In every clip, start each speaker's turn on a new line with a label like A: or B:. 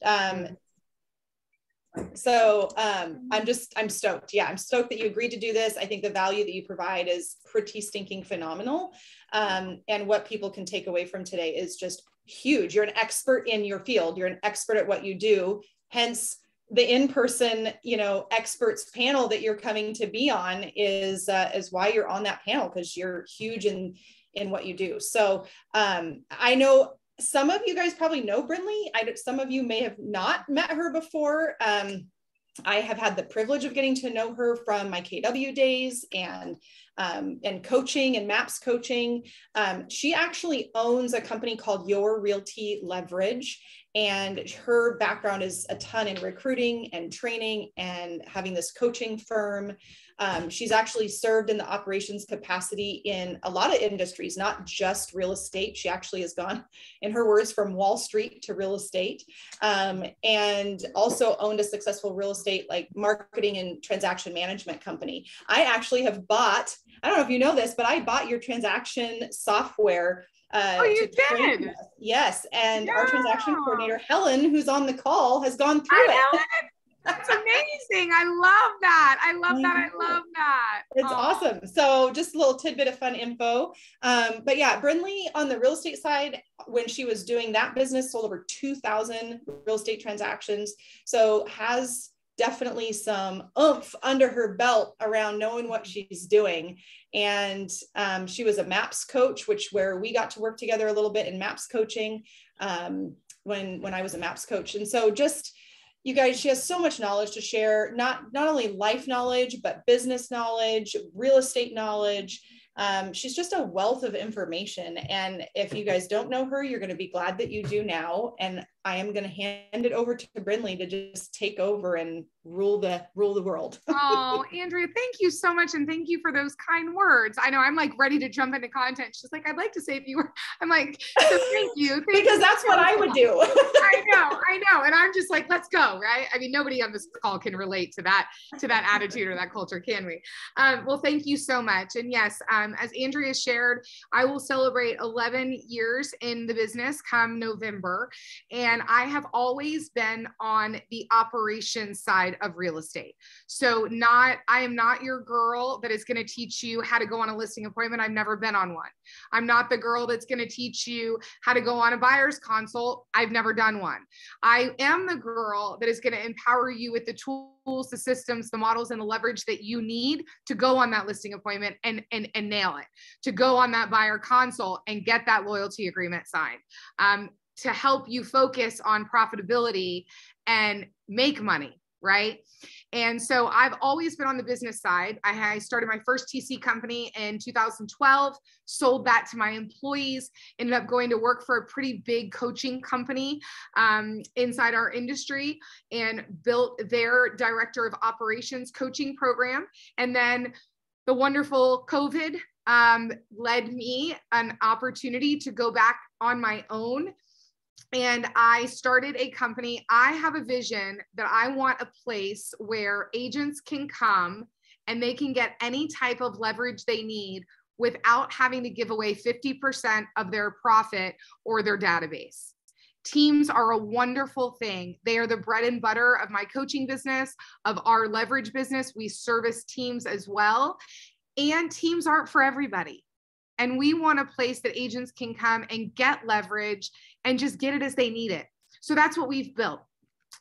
A: I'm stoked. Yeah, I'm stoked that you agreed to do this. I think the value that you provide is pretty stinking phenomenal. And what people can take away from today is just huge. You're an expert in your field. You're an expert at what you do. Hence the in-person, experts panel that you're coming to be on is why you're on that panel, because you're huge in what you do. So I know some of you guys probably know Brindley. Some of you may have not met her before. I have had the privilege of getting to know her from my KW days and coaching and MAPS coaching. She actually owns a company called Your Realty Leverage, and her background is a ton in recruiting and training and having this coaching firm. She's actually served in the operations capacity in a lot of industries, not just real estate. She actually has gone, in her words, from Wall Street to real estate, and also owned a successful real estate like marketing and transaction management company. I actually have bought, I don't know if you know this, but I bought your transaction software.
B: Oh, you did?
A: Yes. And our transaction coordinator, Helen, who's on the call, has gone through it.
B: That's amazing. I love that. I love that.
A: It's awesome. So just a little tidbit of fun info. But yeah, Brindley on the real estate side, when she was doing that business, sold over 2,000 real estate transactions. So has definitely some oomph under her belt around knowing what she's doing. And she was a MAPS coach, where we got to work together a little bit in MAPS coaching when I was a MAPS coach. And so just, you guys, she has so much knowledge to share, not only life knowledge, but business knowledge, real estate knowledge. She's just a wealth of information. And if you guys don't know her, you're going to be glad that you do now. And I am going to hand it over to Brindley to just take over and rule the world.
B: Oh, Andrea, thank you so much. And thank you for those kind words. I know I'm like ready to jump into content. She's like, I'd like to say a few words. I'm like, so thank you.
A: Because that's what I would do.
B: I know. And I'm just like, let's go. Right. I mean, nobody on this call can relate to that attitude or that culture, can we? Well, thank you so much. And yes, as Andrea shared, I will celebrate 11 years in the business come November. And I have always been on the operations side of real estate. So I am not your girl that is going to teach you how to go on a listing appointment. I've never been on one. I'm not the girl that's going to teach you how to go on a buyer's consult. I've never done one. I am the girl that is going to empower you with the tools, the systems, the models, and the leverage that you need to go on that listing appointment and nail it, to go on that buyer consult and get that loyalty agreement signed. To help you focus on profitability and make money, right? And so I've always been on the business side. I started my first TC company in 2012, sold that to my employees, ended up going to work for a pretty big coaching company inside our industry and built their director of operations coaching program. And then the wonderful COVID led me an opportunity to go back on my own. And I started a company. I have a vision that I want a place where agents can come and they can get any type of leverage they need without having to give away 50% of their profit or their database. Teams are a wonderful thing. They are the bread and butter of my coaching business, of our leverage business. We service teams as well. And teams aren't for everybody. And we want a place that agents can come and get leverage and just get it as they need it. So that's what we've built.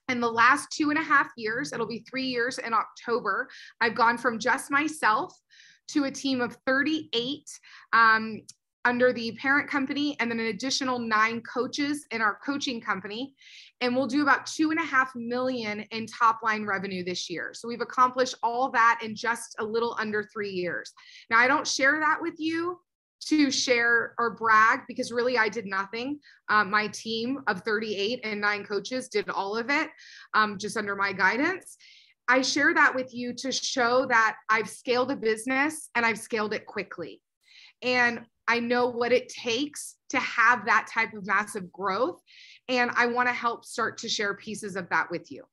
B: In the last 2.5 years, it'll be 3 years in October, I've gone from just myself to a team of 38 under the parent company, and then an additional 9 coaches in our coaching company. And we'll do about 2.5 million in top line revenue this year. So we've accomplished all that in just a little under 3 years. Now, I don't share that with you to share or brag, because really I did nothing. My team of 38 and 9 coaches did all of it, just under my guidance. I share that with you to show that I've scaled a business and I've scaled it quickly. And I know what it takes to have that type of massive growth. And I want to help start to share pieces of that with you.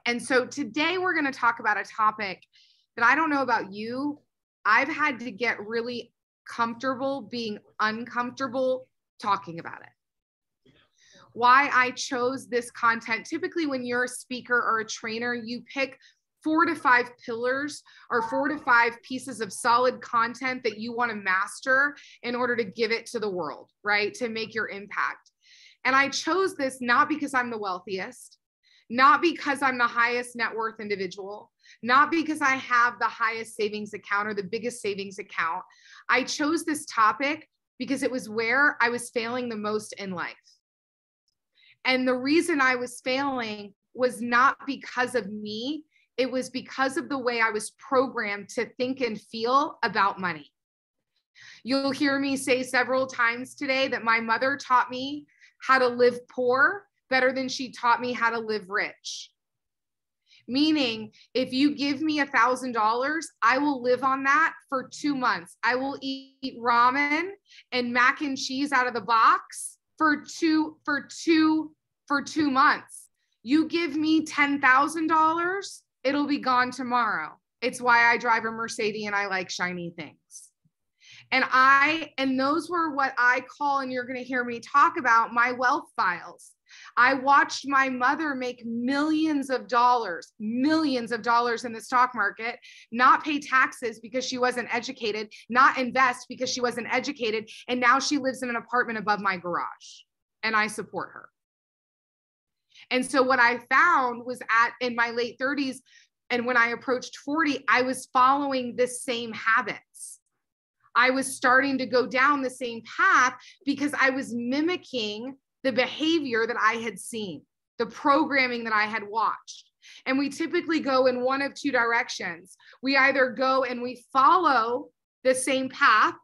B: And so today we're going to talk about a topic that I don't know about you. I've had to get really comfortable being uncomfortable talking about it. why I chose this content. Typically, when you're a speaker or a trainer, you pick 4 to 5 pillars or 4 to 5 pieces of solid content that you want to master in order to give it to the world, right? To make your impact. And I chose this not because I'm the wealthiest, not because I'm the highest net worth individual, not because I have the highest savings account or the biggest savings account. I chose this topic because it was where I was failing the most in life. And the reason I was failing was not because of me. It was because of the way I was programmed to think and feel about money. You'll hear me say several times today that my mother taught me how to live poor better than she taught me how to live rich. Meaning, if you give me $1,000, I will live on that for 2 months. I will eat ramen and mac and cheese out of the box for two months. You give me $10,000, it'll be gone tomorrow. It's why I drive a Mercedes and I like shiny things. And those were what I call, and you're going to hear me talk about, my wealth files. I watched my mother make millions of dollars in the stock market, not pay taxes because she wasn't educated, not invest because she wasn't educated. And now she lives in an apartment above my garage and I support her. And so what I found was in my late 30s, and when I approached 40, I was following the same habits. I was starting to go down the same path because I was mimicking the behavior that I had seen, the programming that I had watched. And we typically go in one of 2 directions. We either go and we follow the same path,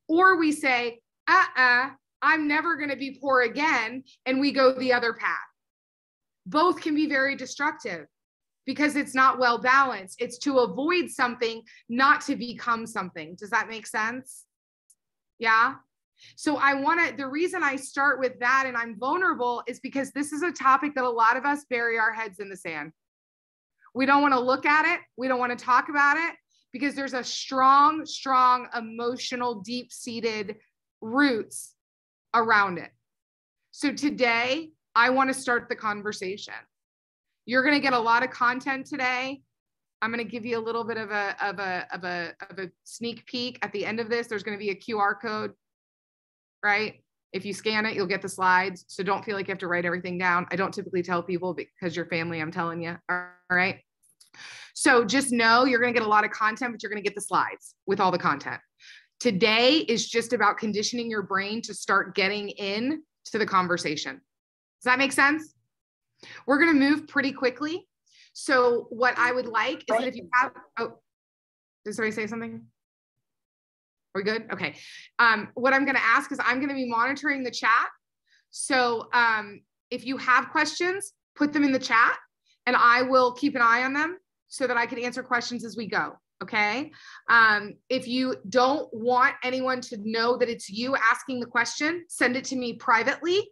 B: or we say, I'm never going to be poor again. And we go the other path. Both can be very destructive because it's not well balanced. It's to avoid something, not to become something. Does that make sense? Yeah. So the reason I start with that and I'm vulnerable is because this is a topic that a lot of us bury our heads in the sand. We don't want to look at it. We don't want to talk about it because there's a strong emotional, deep-seated roots around it. So today, I want to start the conversation. You're going to get a lot of content today. I'm going to give you a little bit of a sneak peek. At the end of this, there's going to be a QR code, right? If you scan it, you'll get the slides. So don't feel like you have to write everything down. I don't typically tell people because you're family, I'm telling you. All right. So just know you're going to get a lot of content, but you're going to get the slides with all the content. Today is just about conditioning your brain to start getting in to the conversation. Does that make sense? We're going to move pretty quickly. So what I would like is that if you have, did somebody say something? Are we good? Okay. What I'm going to ask is I'm going to be monitoring the chat. So if you have questions, put them in the chat and I will keep an eye on them so that I can answer questions as we go. Okay. If you don't want anyone to know that it's you asking the question, send it to me privately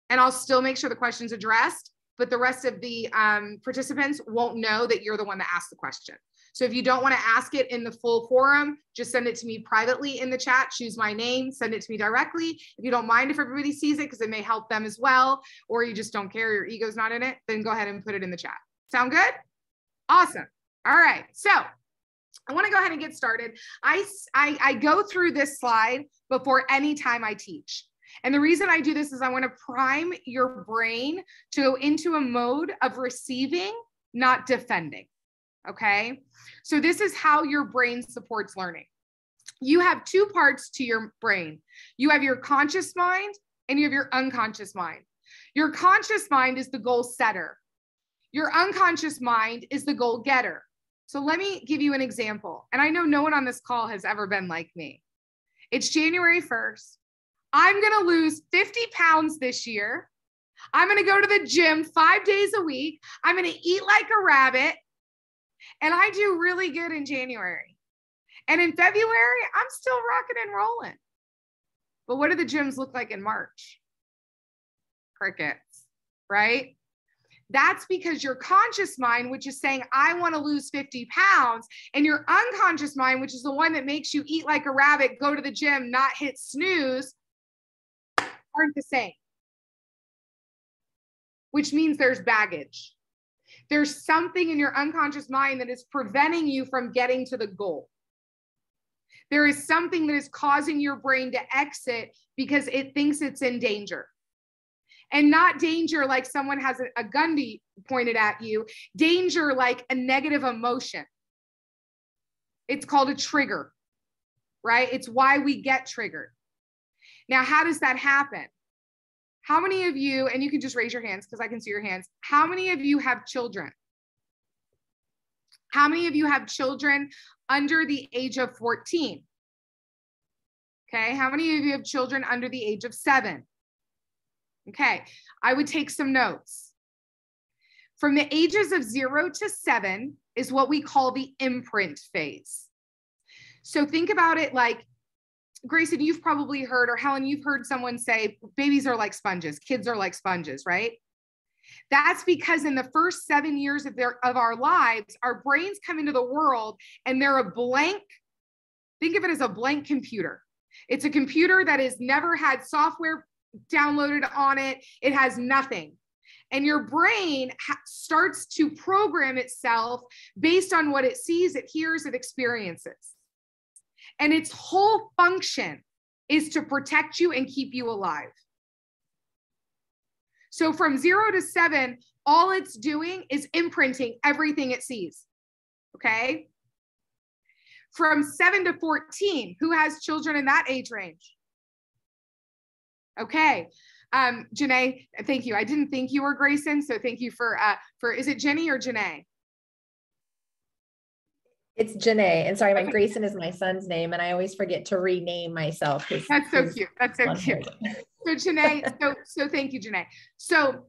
B: and I'll still make sure the question's addressed, but the rest of the participants won't know that you're the one that asked the question. So if you don't want to ask it in the full forum, just send it to me privately in the chat, choose my name, send it to me directly. If you don't mind if everybody sees it, because it may help them as well, or you just don't care, your ego's not in it, then go ahead and put it in the chat. Sound good? Awesome. All right. So I want to go ahead and get started. I go through this slide before any time I teach. And the reason I do this is I want to prime your brain to go into a mode of receiving, not defending. Okay. So this is how your brain supports learning. You have 2 parts to your brain. You have your conscious mind and you have your unconscious mind. Your conscious mind is the goal setter. Your unconscious mind is the goal getter. So let me give you an example. And I know no one on this call has ever been like me. It's January 1st. I'm going to lose 50 pounds this year. I'm going to go to the gym 5 days a week. I'm going to eat like a rabbit. And I do really good in January. And in February, I'm still rocking and rolling. But what do the gyms look like in March? Crickets, right? That's because your conscious mind, which is saying, I want to lose 50 pounds, and your unconscious mind, which is the one that makes you eat like a rabbit, go to the gym, not hit snooze, aren't the same. which means there's baggage. There's something in your unconscious mind that is preventing you from getting to the goal. There is something that is causing your brain to exit because it thinks it's in danger. And not danger like someone has a gun pointed at you, danger like a negative emotion. It's called a trigger, right? It's why we get triggered. Now, how does that happen? How many of you, and you can just raise your hands because I can see your hands. How many of you have children? How many of you have children under the age of 14? Okay, how many of you have children under the age of 7? Okay, I would take some notes. From the ages of 0 to 7 is what we call the imprint phase. So think about it like, Grayson, you've probably heard, or Helen, you've heard someone say, babies are like sponges, kids are like sponges, right? That's because in the first 7 years of our lives, our brains come into the world and they're a blank, think of it as a blank computer. It's a computer that has never had software downloaded on it. It has nothing. And your brain starts to program itself based on what it sees, it hears, it experiences. And its whole function is to protect you and keep you alive. So from 0 to 7, all it's doing is imprinting everything it sees. Okay. From 7 to 14, who has children in that age range? Okay. Janae, thank you. I didn't think you were Grayson. So thank you for, is it Jenny or Janae?
C: It's Janae. And sorry, Grayson is my son's name. And I always forget to rename myself.
B: That's so cute. That's so cute. So Janae, so thank you, Janae. So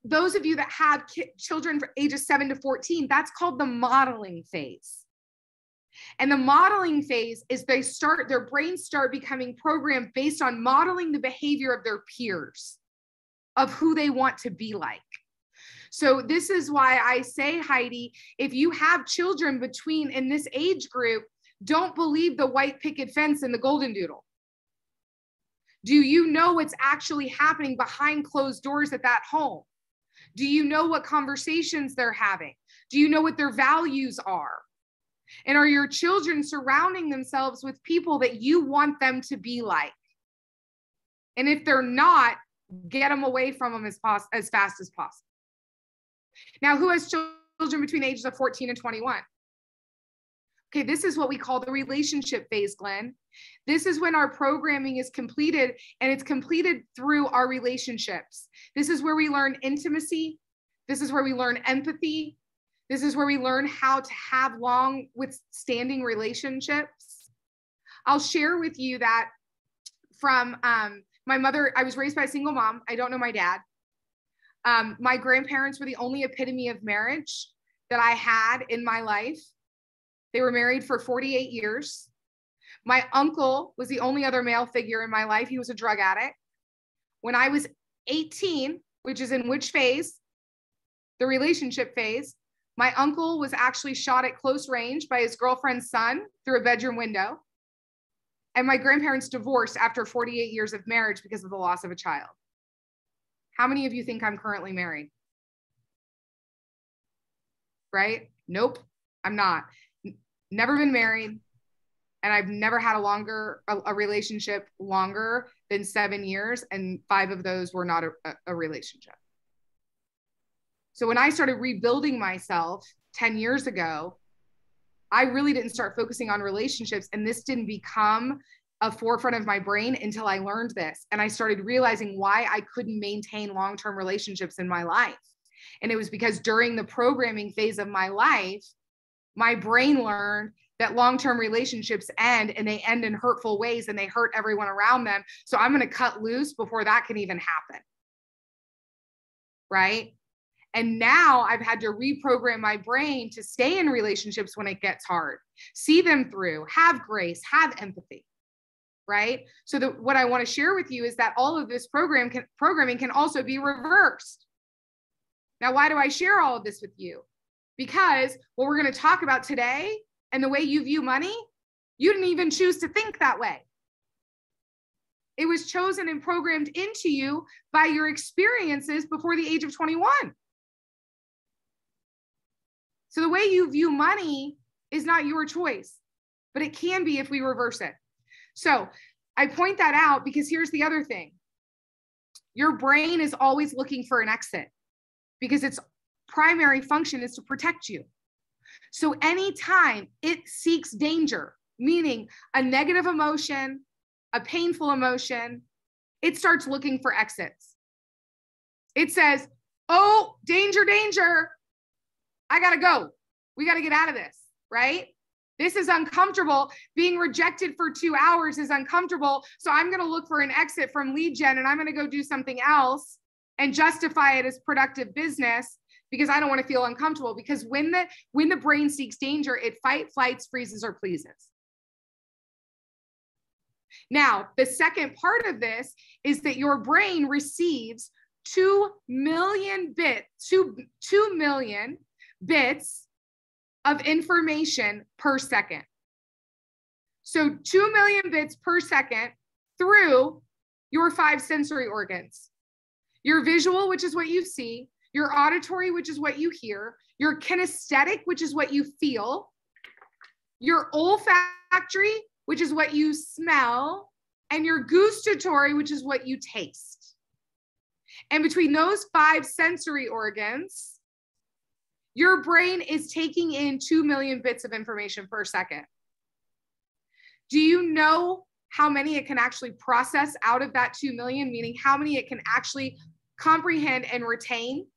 B: those of you that have children for ages 7 to 14, that's called the modeling phase. And the modeling phase is their brains start becoming programmed based on modeling the behavior of their peers, of who they want to be like. So this is why I say, Heidi, if you have children in this age group, don't believe the white picket fence and the golden doodle. Do you know what's actually happening behind closed doors at that home? Do you know what conversations they're having? Do you know what their values are? And are your children surrounding themselves with people that you want them to be like? And if they're not, get them away from them as fast as possible. Now, who has children between the ages of 14 and 21? Okay, this is what we call the relationship phase, Glenn. This is when our programming is completed, and it's completed through our relationships. This is where we learn intimacy. This is where we learn empathy. This is where we learn how to have long withstanding relationships. I'll share with you that from my mother, I was raised by a single mom. I don't know my dad. My grandparents were the only epitome of marriage that I had in my life. They were married for 48 years. My uncle was the only other male figure in my life. He was a drug addict. When I was 18, which is in which phase? The relationship phase. My uncle was actually shot at close range by his girlfriend's son through a bedroom window. And my grandparents divorced after 48 years of marriage because of the loss of a child. How many of you think I'm currently married? Right? Nope, I'm not. Never been married. And I've never had a relationship longer than 7 years. And 5 of those were not a relationship. So when I started rebuilding myself 10 years ago, I really didn't start focusing on relationships. And this didn't become a forefront of my brain until I learned this. And I started realizing why I couldn't maintain long-term relationships in my life. And it was because during the programming phase of my life, my brain learned that long-term relationships end, and they end in hurtful ways, and they hurt everyone around them. So I'm going to cut loose before that can even happen. Right? And now I've had to reprogram my brain to stay in relationships when it gets hard, see them through, have grace, have empathy, right? So what I want to share with you is that all of this programming can also be reversed. Now, why do I share all of this with you? Because what we're going to talk about today and the way you view money, you didn't even choose to think that way. It was chosen and programmed into you by your experiences before the age of 21. So the way you view money is not your choice, but it can be if we reverse it. So I point that out because here's the other thing. Your brain is always looking for an exit because its primary function is to protect you. So anytime it seeks danger, meaning a negative emotion, a painful emotion, it starts looking for exits. It says, oh, danger, danger. I got to go. We got to get out of this, right? This is uncomfortable. Being rejected for 2 hours is uncomfortable. So I'm going to look for an exit from lead gen and I'm going to go do something else and justify it as productive business because I don't want to feel uncomfortable. Because when the brain seeks danger, it fight, flights, freezes, or pleases. Now, the second part of this is that your brain receives 2 million bits of information per second. So 2 million bits per second through your 5 sensory organs. Your visual, which is what you see, your auditory, which is what you hear, your kinesthetic, which is what you feel, your olfactory, which is what you smell, and your gustatory, which is what you taste. And between those 5 sensory organs, your brain is taking in 2 million bits of information per second. Do you know how many it can actually process out of that 2 million, meaning how many it can actually comprehend and retain?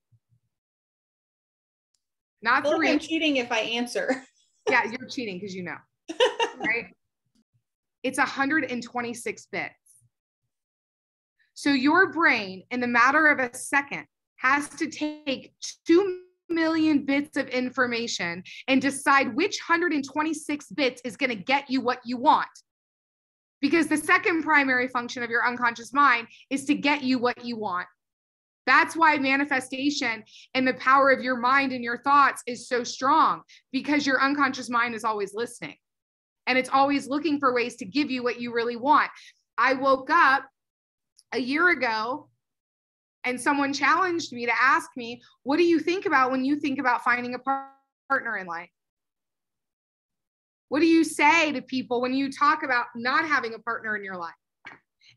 B: Not 3.
A: I'm cheating if I answer.
B: Yeah, you're cheating because you know, right? It's 126 bits. So your brain, in the matter of a second, has to take 2 million bits of information and decide which 126 bits is going to get you what you want. Because the second primary function of your unconscious mind is to get you what you want. That's why manifestation and the power of your mind and your thoughts is so strong, because your unconscious mind is always listening and it's always looking for ways to give you what you really want. I woke up a year ago and someone challenged me to ask me, what do you think about when you think about finding a partner in life? What do you say to people when you talk about not having a partner in your life?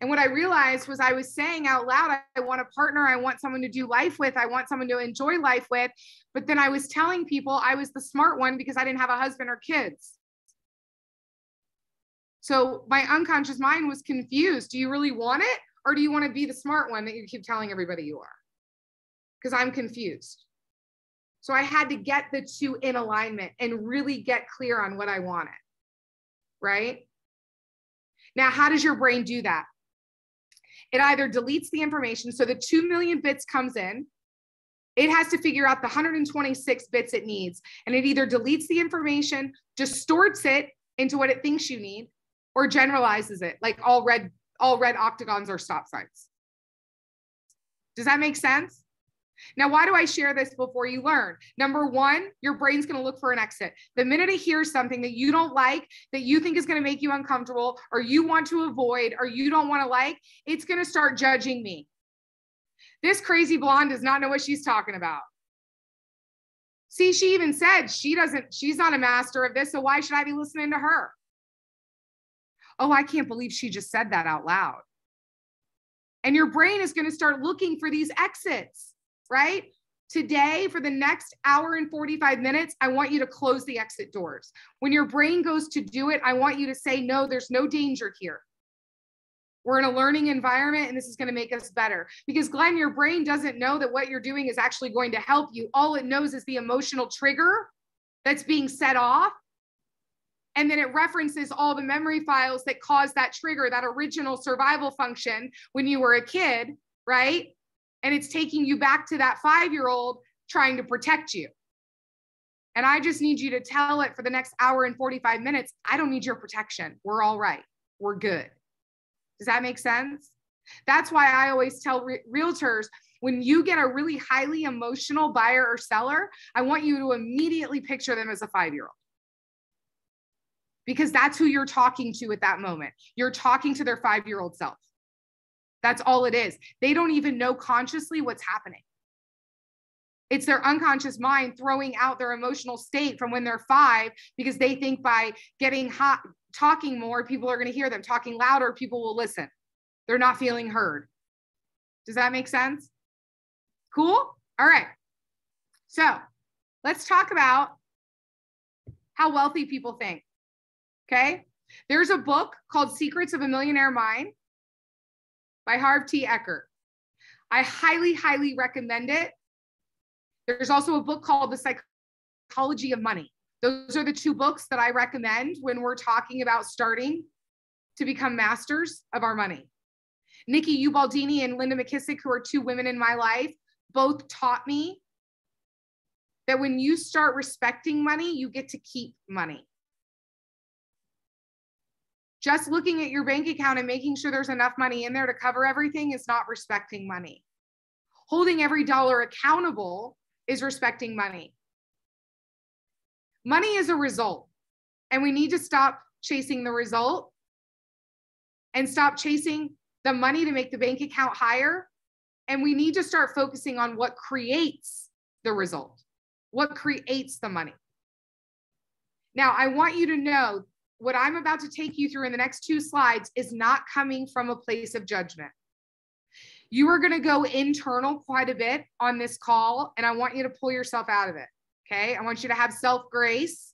B: And what I realized was I was saying out loud, I want a partner. I want someone to do life with. I want someone to enjoy life with. But then I was telling people I was the smart one because I didn't have a husband or kids. So my unconscious mind was confused. Do you really want it? Or do you want to be the smart one that you keep telling everybody you are? Because I'm confused. So I had to get the two in alignment and really get clear on what I wanted, right? Now, how does your brain do that? It either deletes the information. So the 2 million bits comes in. It has to figure out the 126 bits it needs. And it either deletes the information, distorts it into what it thinks you need, or generalizes it, like all red octagons are stop signs. Does that make sense? Now, why do I share this before you learn? Number one, your brain's going to look for an exit. The minute it hears something that you don't like, that you think is going to make you uncomfortable, or you want to avoid, or you don't want to like, it's going to start judging me. This crazy blonde does not know what she's talking about. See, she even said she's not a master of this, so why should I be listening to her? Oh, I can't believe she just said that out loud. And your brain is going to start looking for these exits. Right? Today, for the next hour and 45 minutes, I want you to close the exit doors. When your brain goes to do it, I want you to say, no, there's no danger here. We're in a learning environment and this is going to make us better. Because Glenn, your brain doesn't know that what you're doing is actually going to help you. All it knows is the emotional trigger that's being set off. And then it references all the memory files that caused that trigger, that original survival function when you were a kid, right? And it's taking you back to that 5-year-old trying to protect you. And I just need you to tell it for the next hour and 45 minutes, I don't need your protection. We're all right. We're good. Does that make sense? That's why I always tell realtors, when you get a really highly emotional buyer or seller, I want you to immediately picture them as a 5-year-old. Because that's who you're talking to at that moment. You're talking to their 5-year-old self. That's all it is. They don't even know consciously what's happening. It's their unconscious mind throwing out their emotional state from when they're 5, because they think by getting hot, talking more, people are going to hear them. Talking louder, people will listen. They're not feeling heard. Does that make sense? Cool? All right. So let's talk about how wealthy people think. Okay. There's a book called Secrets of a Millionaire Mind by Harv T. Eker. I highly, highly recommend it. There's also a book called The Psychology of Money. Those are the 2 books that I recommend when we're talking about starting to become masters of our money. Nikki Ubaldini and Linda McKissick, who are 2 women in my life, both taught me that when you start respecting money, you get to keep money. Just looking at your bank account and making sure there's enough money in there to cover everything is not respecting money. Holding every dollar accountable is respecting money. Money is a result, and we need to stop chasing the result and stop chasing the money to make the bank account higher. And we need to start focusing on what creates the result, what creates the money. Now, I want you to know what I'm about to take you through in the next 2 slides is not coming from a place of judgment. You are going to go internal quite a bit on this call, and I want you to pull yourself out of it. Okay. I want you to have self-grace.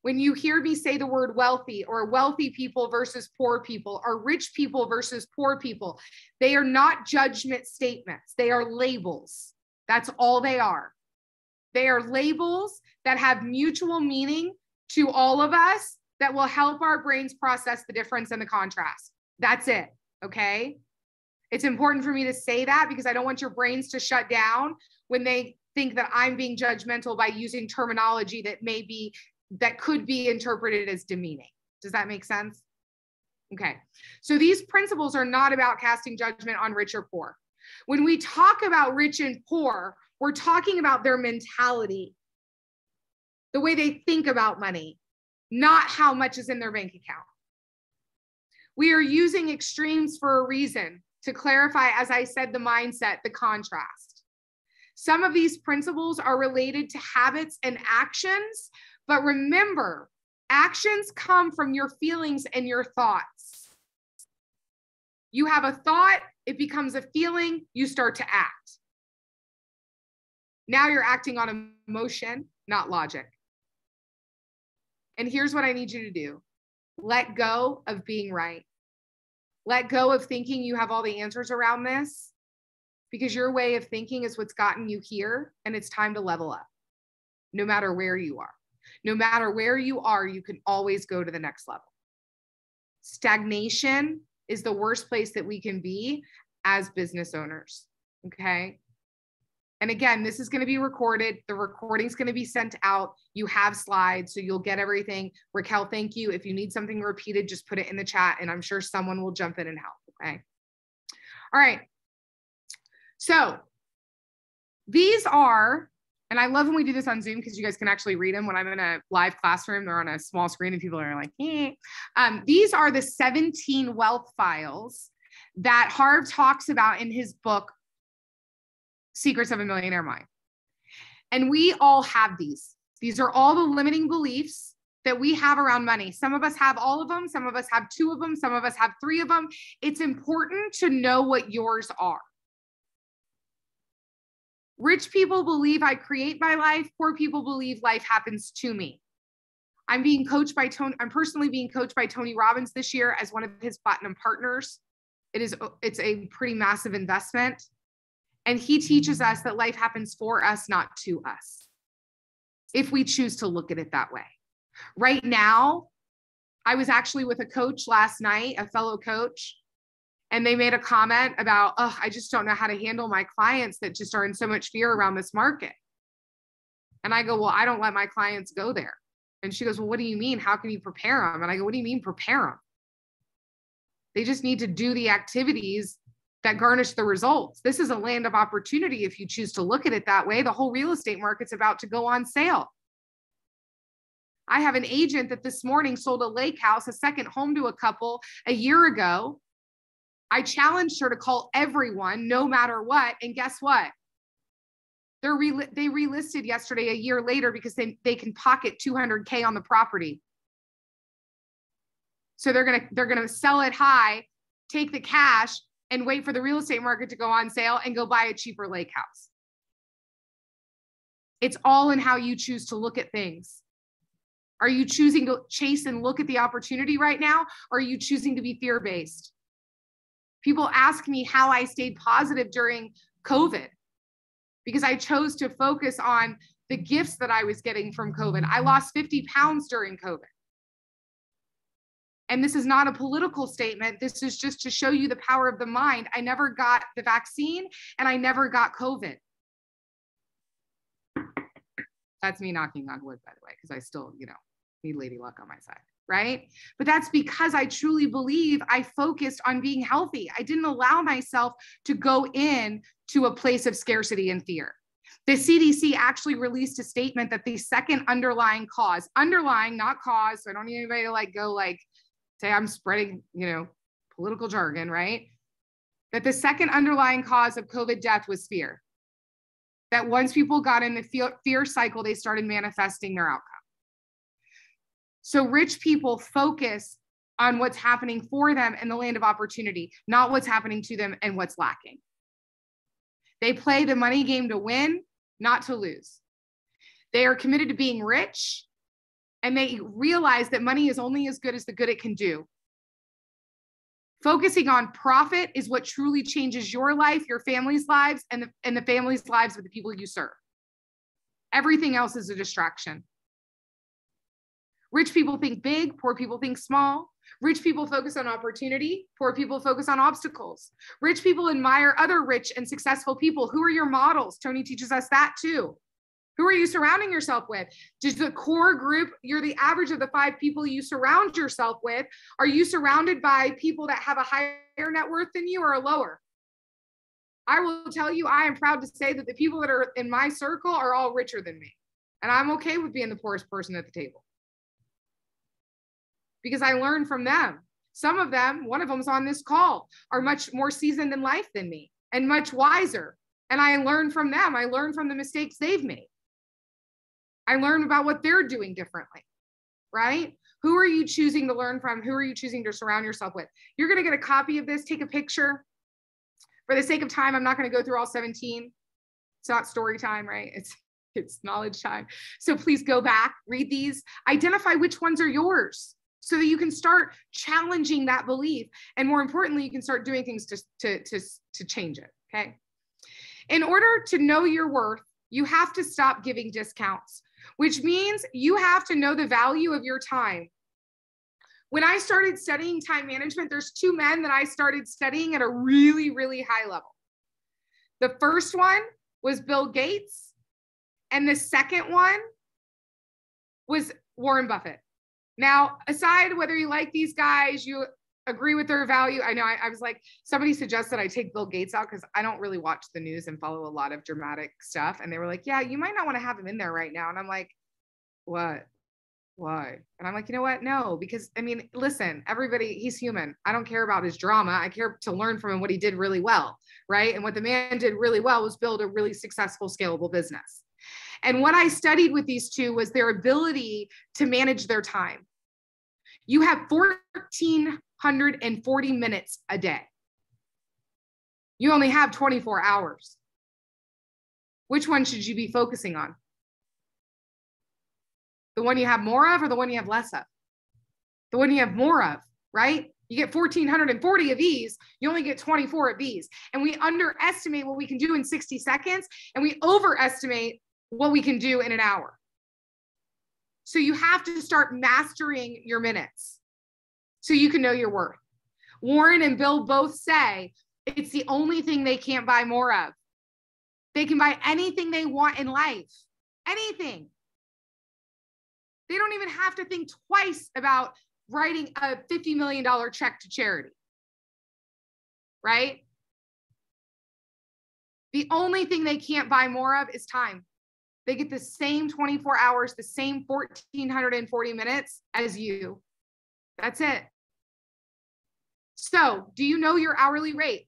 B: When you hear me say the word wealthy, or wealthy people versus poor people, or rich people versus poor people, they are not judgment statements. They are labels. That's all they are. They are labels that have mutual meaning to all of us that will help our brains process the difference and the contrast. That's it. Okay. It's important for me to say that because I don't want your brains to shut down when they think that I'm being judgmental by using terminology that could be interpreted as demeaning. Does that make sense? Okay. So these principles are not about casting judgment on rich or poor. When we talk about rich and poor, we're talking about their mentality, the way they think about money, not how much is in their bank account. We are using extremes for a reason to clarify, as I said, the mindset, the contrast. Some of these principles are related to habits and actions, but remember, actions come from your feelings and your thoughts. You have a thought, it becomes a feeling, you start to act. Now you're acting on emotion, not logic. And here's what I need you to do. Let go of being right. Let go of thinking you have all the answers around this, because your way of thinking is what's gotten you here, and it's time to level up, no matter where you are. No matter where you are, you can always go to the next level. Stagnation is the worst place that we can be as business owners, okay? And again, this is going to be recorded. The recording's going to be sent out. You have slides, so you'll get everything. Raquel, thank you. If you need something repeated, just put it in the chat, and I'm sure someone will jump in and help, okay? All right. So these are, and I love when we do this on Zoom because you guys can actually read them. When I'm in a live classroom, they're on a small screen and people are like, eh. These are the 17 wealth files that Harv talks about in his book, Secrets of a Millionaire Mind. And we all have these. These are all the limiting beliefs that we have around money. Some of us have all of them. Some of us have 2 of them. Some of us have 3 of them. It's important to know what yours are. Rich people believe I create my life. Poor people believe life happens to me. I'm personally being coached by Tony Robbins this year as one of his platinum partners. It's a pretty massive investment. And he teaches us that life happens for us, not to us, if we choose to look at it that way. Right now, I was actually with a coach last night, a fellow coach, and they made a comment about, oh, I just don't know how to handle my clients that just are in so much fear around this market. And I go, well, I don't let my clients go there. And she goes, well, what do you mean? How can you prepare them? And I go, what do you mean prepare them? They just need to do the activities that garnish the results. This is a land of opportunity if you choose to look at it that way. The whole real estate market's about to go on sale. I have an agent that this morning sold a lake house, a second home to a couple a year ago. I challenged her to call everyone no matter what. And guess what? They relisted yesterday, a year later, because they can pocket $200K on the property. So they're gonna sell it high, take the cash, and wait for the real estate market to go on sale and go buy a cheaper lake house. It's all in how you choose to look at things. Are you choosing to chase and look at the opportunity right now? Or are you choosing to be fear-based? People ask me how I stayed positive during COVID, because I chose to focus on the gifts that I was getting from COVID. I lost 50 pounds during COVID. And this is not a political statement. This is just to show you the power of the mind. I never got the vaccine and I never got COVID. That's me knocking on wood, by the way, because I still, need Lady Luck on my side, right? But that's because I truly believe I focused on being healthy. I didn't allow myself to go in to a place of scarcity and fear. The CDC actually released a statement that the second underlying cause, underlying, not cause, so I don't need anybody to go say I'm spreading, political jargon, right? That the second underlying cause of COVID death was fear. That once people got in the fear cycle, they started manifesting their outcome. So rich people focus on what's happening for them in the land of opportunity, not what's happening to them and what's lacking. They play the money game to win, not to lose. They are committed to being rich, and they realize that money is only as good as the good it can do. Focusing on profit is what truly changes your life, your family's lives, and the family's lives of the people you serve. Everything else is a distraction. Rich people think big, poor people think small. Rich people focus on opportunity, poor people focus on obstacles. Rich people admire other rich and successful people. Who are your models? Tony teaches us that too. Who are you surrounding yourself with? Does the core group, you're the average of the 5 people you surround yourself with. Are you surrounded by people that have a higher net worth than you or a lower? I will tell you, I am proud to say that the people that are in my circle are all richer than me. And I'm okay with being the poorest person at the table, because I learned from them. Some of them, one of them's on this call, are much more seasoned in life than me and much wiser. And I learned from them. I learned from the mistakes they've made. I learned about what they're doing differently, right? Who are you choosing to learn from? Who are you choosing to surround yourself with? You're going to get a copy of this, take a picture. For the sake of time, I'm not going to go through all 17. It's not story time, right? It's knowledge time. So please go back, read these, identify which ones are yours so that you can start challenging that belief. And more importantly, you can start doing things to change it, okay? In order to know your worth, you have to stop giving discounts, which means you have to know the value of your time. When I started studying time management, there's 2 men that I started studying at a really, really high level. The first one was Bill Gates, and the second one was Warren Buffett. Now, aside whether you like these guys, you agree with their value. I know I was like, somebody suggested I take Bill Gates out because I don't really watch the news and follow a lot of dramatic stuff. And they were like, yeah, you might not want to have him in there right now. And I'm like, what? Why? And I'm like, you know what? No, because listen, everybody, he's human. I don't care about his drama. I care to learn from him what he did really well, right? And what the man did really well was build a really successful, scalable business. And what I studied with these two was their ability to manage their time. You have 1,440 minutes a day. You only have 24 hours. Which one should you be focusing on? The one you have more of or the one you have less of? The one you have more of, right? You get 1,440 of these, you only get 24 of these. And we underestimate what we can do in 60 seconds, and we overestimate what we can do in an hour. So you have to start mastering your minutes so you can know your worth. Warren and Bill both say it's the only thing they can't buy more of. They can buy anything they want in life, anything. They don't even have to think twice about writing a $50 million check to charity, right? The only thing they can't buy more of is time. They get the same 24 hours, the same 1,440 minutes as you. That's it. So do you know your hourly rate?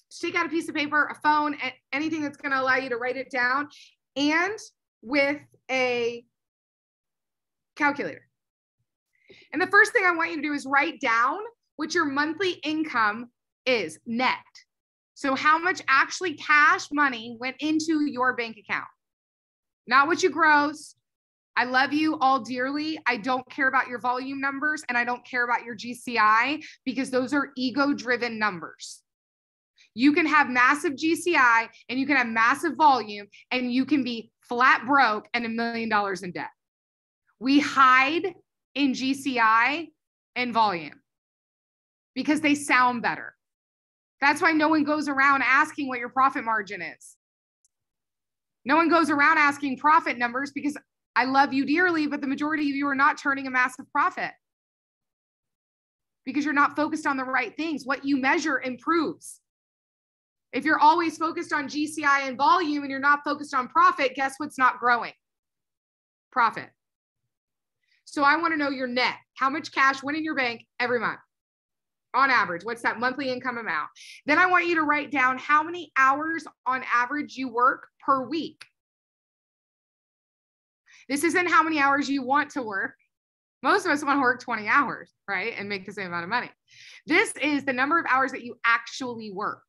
B: Just take out a piece of paper, a phone, anything that's going to allow you to write it down, and with a calculator. And the first thing I want you to do is write down what your monthly income is net. So how much actually cash money went into your bank account, not what you grossed. I love you all dearly. I don't care about your volume numbers, and I don't care about your GCI, because those are ego-driven numbers. You can have massive GCI and you can have massive volume, and you can be flat broke and $1 million in debt. We hide in GCI and volume because they sound better. That's why no one goes around asking what your profit margin is. No one goes around asking profit numbers, because I love you dearly, but the majority of you are not turning a massive profit because you're not focused on the right things. What you measure improves. If you're always focused on GCI and volume and you're not focused on profit, guess what's not growing? Profit. So I want to know your net. How much cash went in your bank every month? On average, what's that monthly income amount? Then I want you to write down how many hours on average you work per week. This isn't how many hours you want to work. Most of us want to work 20 hours, right? And make the same amount of money. This is the number of hours that you actually work.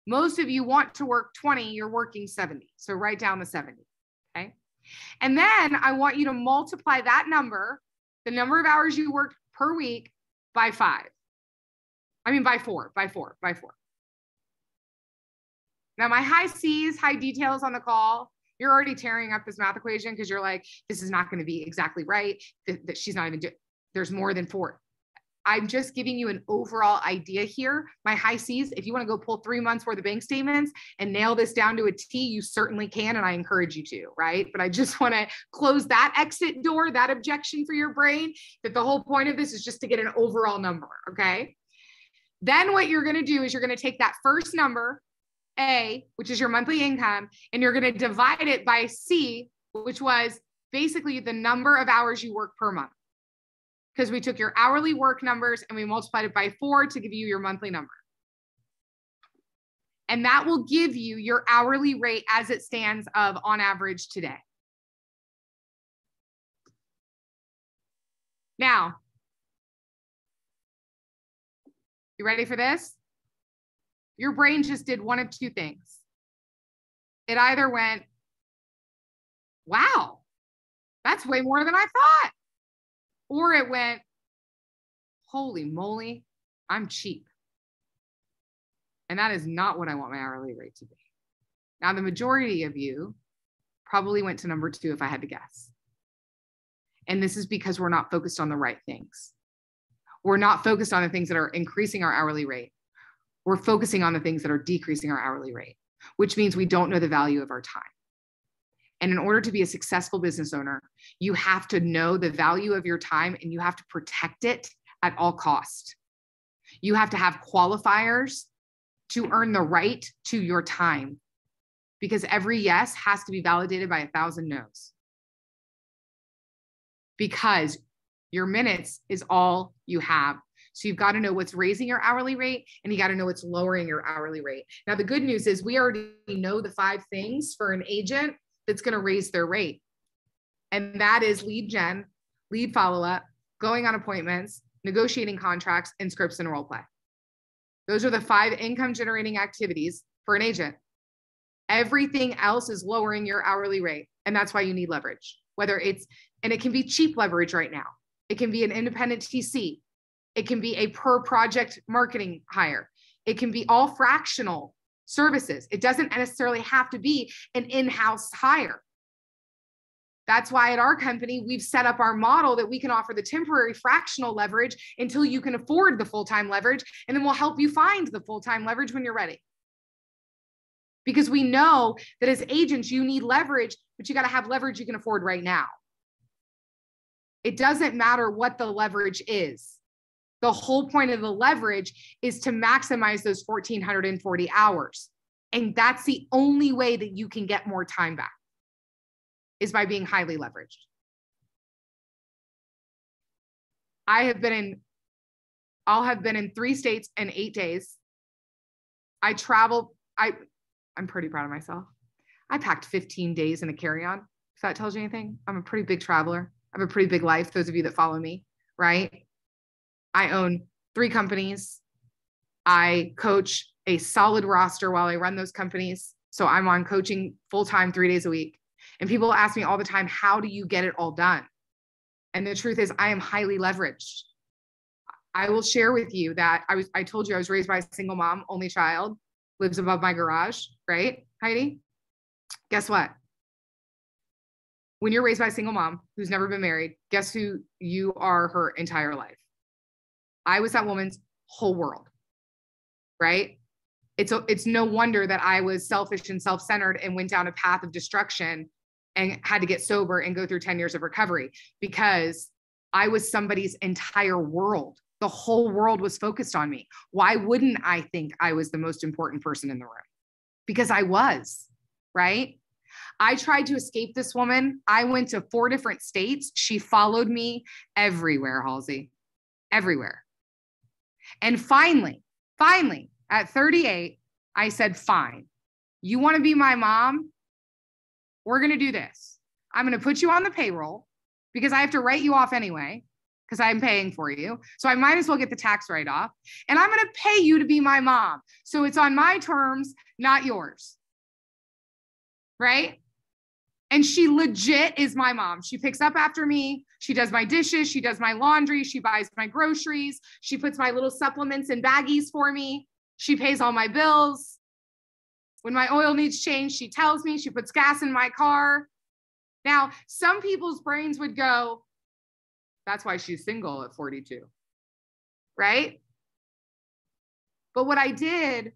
B: Most of you want to work 20, you're working 70. So write down the 70, okay? And then I want you to multiply that number, the number of hours you worked per week, by 5. I mean, by 4. Now my high C's, high details on the call, you're already tearing up this math equation because you're like, this is not going to be exactly right. That she's not even doing, there's more than 4. I'm just giving you an overall idea here. My high C's, if you want to go pull 3 months worth of bank statements and nail this down to a T, you certainly can. And I encourage you to, right? But I just want to close that exit door, that objection for your brain, that the whole point of this is just to get an overall number. Okay. Then what you're going to do is you're going to take that first number, A, which is your monthly income, and you're going to divide it by C, which was basically the number of hours you work per month. Because we took your hourly work numbers and we multiplied it by 4 to give you your monthly number. And that will give you your hourly rate as it stands of on average today. Now, you ready for this? Your brain just did one of 2 things. It either went, wow, that's way more than I thought. Or it went, holy moly, I'm cheap. And that is not what I want my hourly rate to be. Now, the majority of you probably went to number 2 if I had to guess. And this is because we're not focused on the right things. We're not focused on the things that are increasing our hourly rate. We're focusing on the things that are decreasing our hourly rate, which means we don't know the value of our time. And in order to be a successful business owner, you have to know the value of your time and you have to protect it at all costs. You have to have qualifiers to earn the right to your time, because every yes has to be validated by 1,000 no's. Because your minutes is all you have. So you've got to know what's raising your hourly rate and you got to know what's lowering your hourly rate. Now, the good news is we already know the 5 things for an agent that's going to raise their rate. And that is lead gen, lead follow-up, going on appointments, negotiating contracts, and scripts and role play. Those are the 5 income generating activities for an agent. Everything else is lowering your hourly rate. And that's why you need leverage, whether it's, and it can be cheap leverage right now. It can be an independent TC. It can be a per project marketing hire. It can be all fractional services. It doesn't necessarily have to be an in-house hire. That's why at our company, we've set up our model that we can offer the temporary fractional leverage until you can afford the full-time leverage. And then we'll help you find the full-time leverage when you're ready. Because we know that as agents, you need leverage, but you got to have leverage you can afford right now. It doesn't matter what the leverage is. The whole point of the leverage is to maximize those 1,440 hours. And that's the only way that you can get more time back, is by being highly leveraged. I have been in I'll have been in 3 states in 8 days. I traveled. I'm pretty proud of myself. I packed 15 days in a carry-on. If that tells you anything, I'm a pretty big traveler. I have a pretty big life. Those of you that follow me, right? I own 3 companies. I coach a solid roster while I run those companies. So I'm on coaching full-time 3 days a week. And people ask me all the time, how do you get it all done? And the truth is I am highly leveraged. I will share with you that I told you I was raised by a single mom, only child, lives above my garage, right, Heidi? Guess what? When you're raised by a single mom who's never been married, guess who you are her entire life? I was that woman's whole world, right? It's no wonder that I was selfish and self-centered and went down a path of destruction and had to get sober and go through 10 years of recovery, because I was somebody's entire world. The whole world was focused on me. Why wouldn't I think I was the most important person in the room? Because I was, right? I tried to escape this woman. I went to 4 different states. She followed me everywhere, Halsey, everywhere. And finally, at 38, I said, fine, you want to be my mom? We're going to do this. I'm going to put you on the payroll because I have to write you off anyway, because I'm paying for you. So I might as well get the tax write-off. And I'm going to pay you to be my mom. So it's on my terms, not yours. Right? And she legit is my mom. She picks up after me. She does my dishes. She does my laundry. She buys my groceries. She puts my little supplements in baggies for me. She pays all my bills. When my oil needs changed, she tells me. She puts gas in my car. Now, some people's brains would go, that's why she's single at 42, right? But what I did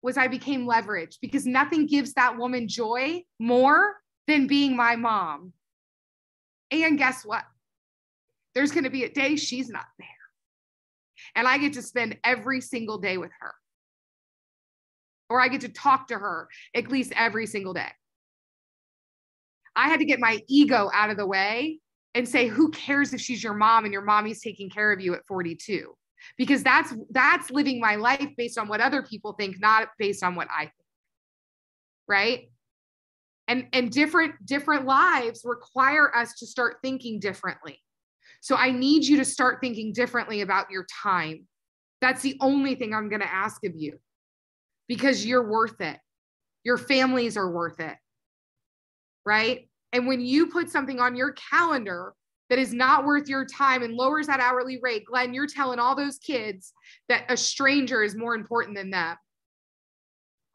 B: was I became leveraged, because nothing gives that woman joy more than being my mom. And guess what? There's going to be a day she's not there. And I get to spend every single day with her. Or I get to talk to her at least every single day. I had to get my ego out of the way and say, who cares if she's your mom and your mommy's taking care of you at 42? Because that's living my life based on what other people think, not based on what I think. Right? And different lives require us to start thinking differently. So I need you to start thinking differently about your time. That's the only thing I'm going to ask of you, because you're worth it. Your families are worth it. Right? And when you put something on your calendar that is not worth your time and lowers that hourly rate, Glenn, you're telling all those kids that a stranger is more important than them,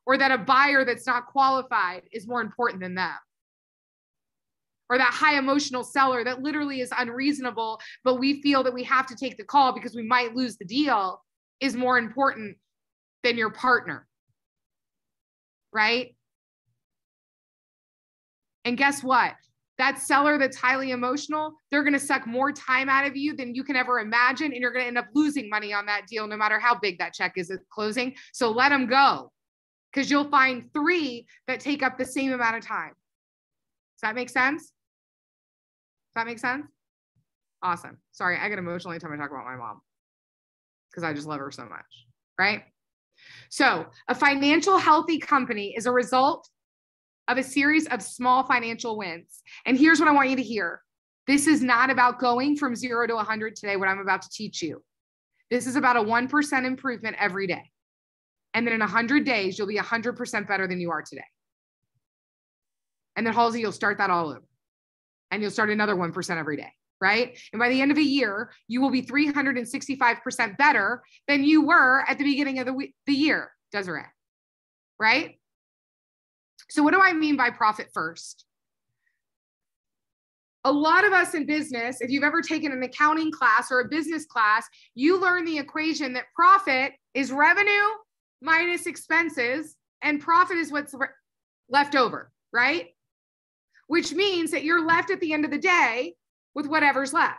B: or that a buyer that's not qualified is more important than them, or that high emotional seller that literally is unreasonable, but we feel that we have to take the call because we might lose the deal, is more important than your partner. Right? And guess what? That seller that's highly emotional, they're going to suck more time out of you than you can ever imagine. And you're going to end up losing money on that deal, no matter how big that check is at closing. So let them go, because you'll find 3 that take up the same amount of time. Does that make sense? Does that make sense? Awesome. Sorry, I get emotional anytime I talk about my mom, because I just love her so much. Right? So a financial healthy company is a result of a series of small financial wins. And here's what I want you to hear. This is not about going from 0 to 100 today, what I'm about to teach you. This is about a 1% improvement every day. And then in 100 days, you'll be 100% better than you are today. And then Halsey, you'll start that all over. And you'll start another 1% every day, right? And by the end of a year, you will be 365% better than you were at the beginning of the year, Desiree, right? So what do I mean by profit first? A lot of us in business, if you've ever taken an accounting class or a business class, you learn the equation that profit is revenue minus expenses, and profit is what's left over, right? Which means that you're left at the end of the day with whatever's left.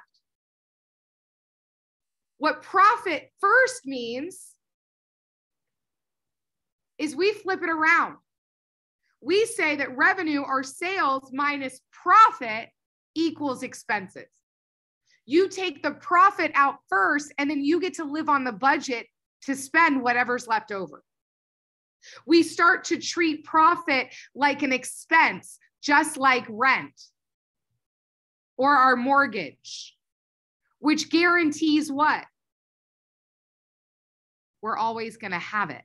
B: What profit first means is we flip it around. We say that revenue or sales minus profit equals expenses. You take the profit out first, and then you get to live on the budget to spend whatever's left over. We start to treat profit like an expense, just like rent or our mortgage, which guarantees what? We're always going to have it.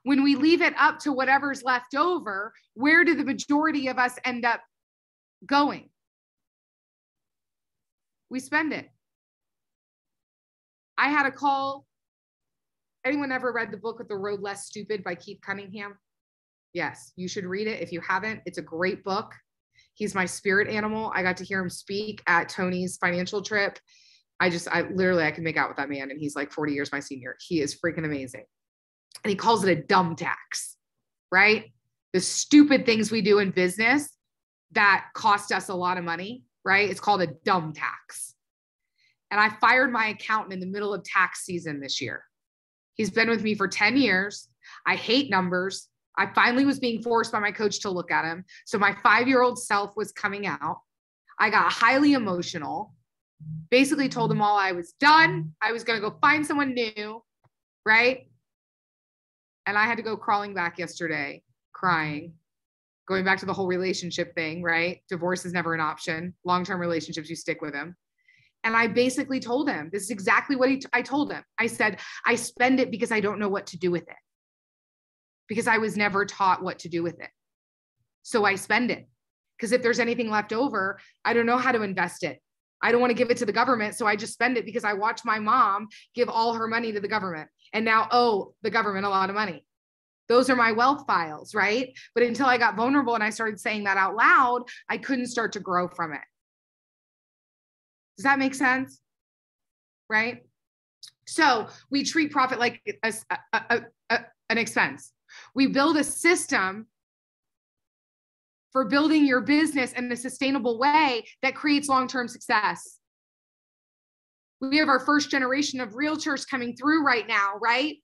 B: When we leave it up to whatever's left over, where do the majority of us end up going? We spend it. I had a call. Anyone ever read the book The Road Less Stupid by Keith Cunningham? Yes, you should read it if you haven't. It's a great book. He's my spirit animal. I got to hear him speak at Tony's financial trip. I can make out with that man, and he's like 40 years my senior. He is freaking amazing. And he calls it a dumb tax, right? The stupid things we do in business that cost us a lot of money, right? It's called a dumb tax. And I fired my accountant in the middle of tax season this year. He's been with me for 10 years. I hate numbers. I finally was being forced by my coach to look at him. So my 5-year-old self was coming out. I got highly emotional, basically told him all I was done. I was going to go find someone new, right? And I had to go crawling back yesterday, crying, going back to the whole relationship thing, right? Divorce is never an option. Long-term relationships, you stick with him. And I basically told him, this is exactly what I told him. I said, I spend it because I don't know what to do with it. Because I was never taught what to do with it. So I spend it. Because if there's anything left over, I don't know how to invest it. I don't want to give it to the government. So I just spend it because I watched my mom give all her money to the government and now owe the government a lot of money. Those are my wealth files, right? But until I got vulnerable and I started saying that out loud, I couldn't start to grow from it. Does that make sense? Right? So we treat profit like an expense. We build a system for building your business in a sustainable way that creates long-term success. We have our first generation of realtors coming through right now, right?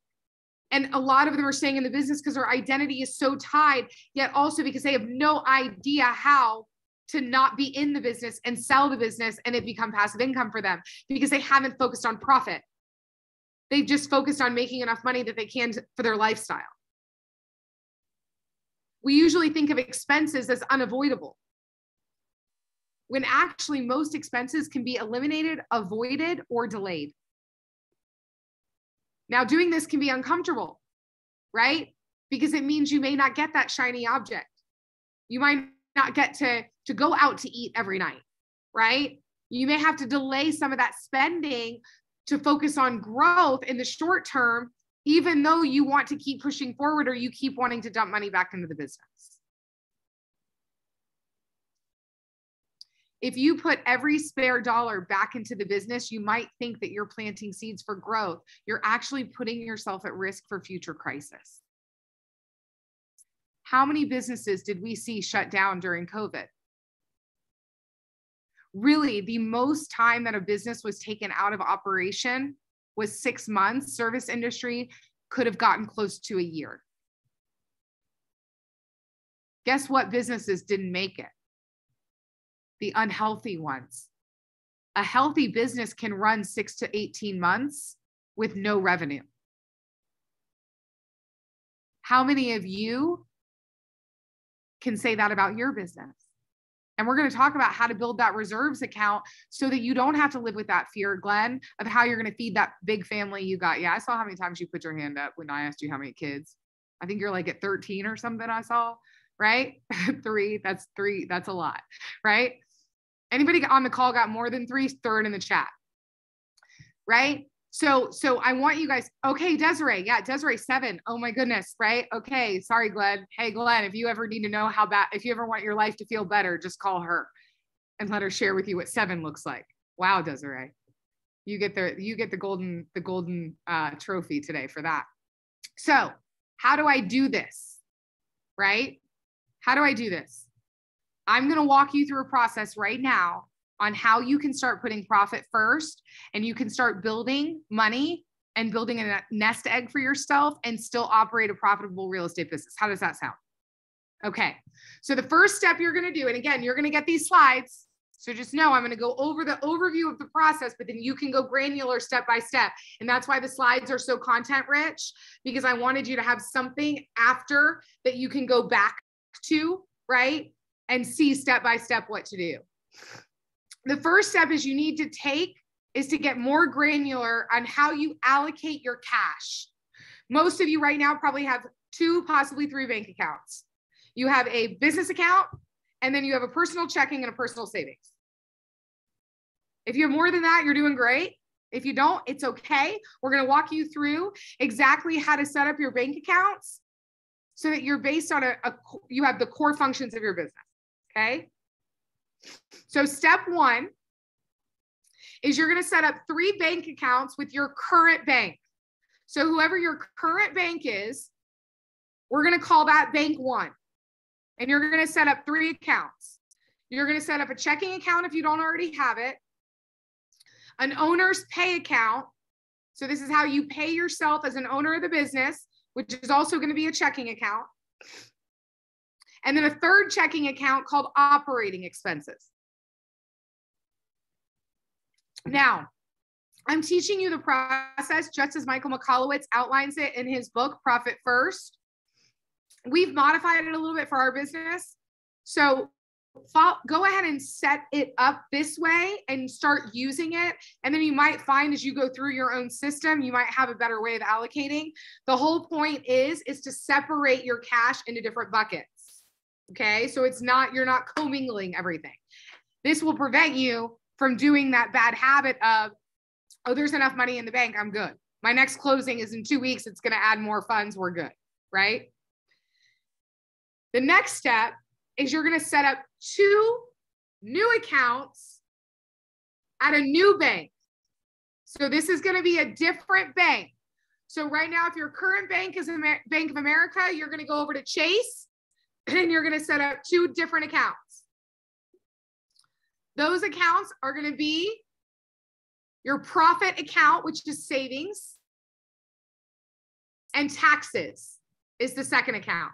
B: And a lot of them are staying in the business because their identity is so tied, yet also because they have no idea how to not be in the business and sell the business and it become passive income for them because they haven't focused on profit. They've just focused on making enough money that they can for their lifestyle. We usually think of expenses as unavoidable, when actually most expenses can be eliminated, avoided, or delayed. Now, doing this can be uncomfortable, right? Because it means you may not get that shiny object. You might not get to go out to eat every night, right? You may have to delay some of that spending to focus on growth in the short term, even though you want to keep pushing forward or you keep wanting to dump money back into the business. If you put every spare dollar back into the business, you might think that you're planting seeds for growth. You're actually putting yourself at risk for future crisis. How many businesses did we see shut down during COVID? Really, the most time that a business was taken out of operation was 6 months. Service industry could have gotten close to a year. Guess what businesses didn't make it? The unhealthy ones. A healthy business can run 6 to 18 months with no revenue. How many of you can say that about your business? And we're going to talk about how to build that reserves account so that you don't have to live with that fear, Glenn, of how you're going to feed that big family you got. Yeah, I saw how many times you put your hand up when I asked you how many kids. I think you're like at 13 or something I saw, right? 3, that's a lot, right? Anybody on the call got more than 3? Throw it in the chat, right? So I want you guys, okay, Desiree. Yeah, Desiree, 7. Oh my goodness, right? Okay, sorry, Glenn. Hey, Glenn, if you ever need to know if you ever want your life to feel better, just call her and let her share with you what 7 looks like. Wow, Desiree. You get the golden trophy today for that. So how do I do this, right? How do I do this? I'm going to walk you through a process right now on how you can start putting profit first and you can start building money and building a nest egg for yourself and still operate a profitable real estate business. How does that sound? Okay. So the first step you're going to do, and again, you're going to get these slides. So just know I'm going to go over the overview of the process, but then you can go granular step by step. And that's why the slides are so content rich, because I wanted you to have something after that you can go back to, right? And see step by step what to do. The first step is to get more granular on how you allocate your cash. Most of you right now probably have 2, possibly 3 bank accounts. You have a business account, and then you have a personal checking and a personal savings. If you have more than that, you're doing great. If you don't, it's okay. We're going to walk you through exactly how to set up your bank accounts so that you're based on you have the core functions of your business. Okay. So step 1 is you're going to set up 3 bank accounts with your current bank. So whoever your current bank is, we're going to call that bank 1. And you're going to set up 3 accounts. You're going to set up a checking account if you don't already have it, an owner's pay account. So this is how you pay yourself as an owner of the business, which is also going to be a checking account. And then a 3rd checking account called operating expenses. Now, I'm teaching you the process just as Michael Michalowicz outlines it in his book, Profit First. We've modified it a little bit for our business. So go ahead and set it up this way and start using it. And then you might find as you go through your own system, you might have a better way of allocating. The whole point is to separate your cash into different buckets. Okay. So you're not commingling everything. This will prevent you from doing that bad habit of, oh, there's enough money in the bank, I'm good. My next closing is in 2 weeks. It's going to add more funds. We're good. Right. The next step is you're going to set up 2 new accounts at a new bank. So this is going to be a different bank. So right now, if your current bank is Bank of America, you're going to go over to Chase and you're going to set up 2 different accounts. Those accounts are going to be your profit account, which is savings, and taxes is the second account.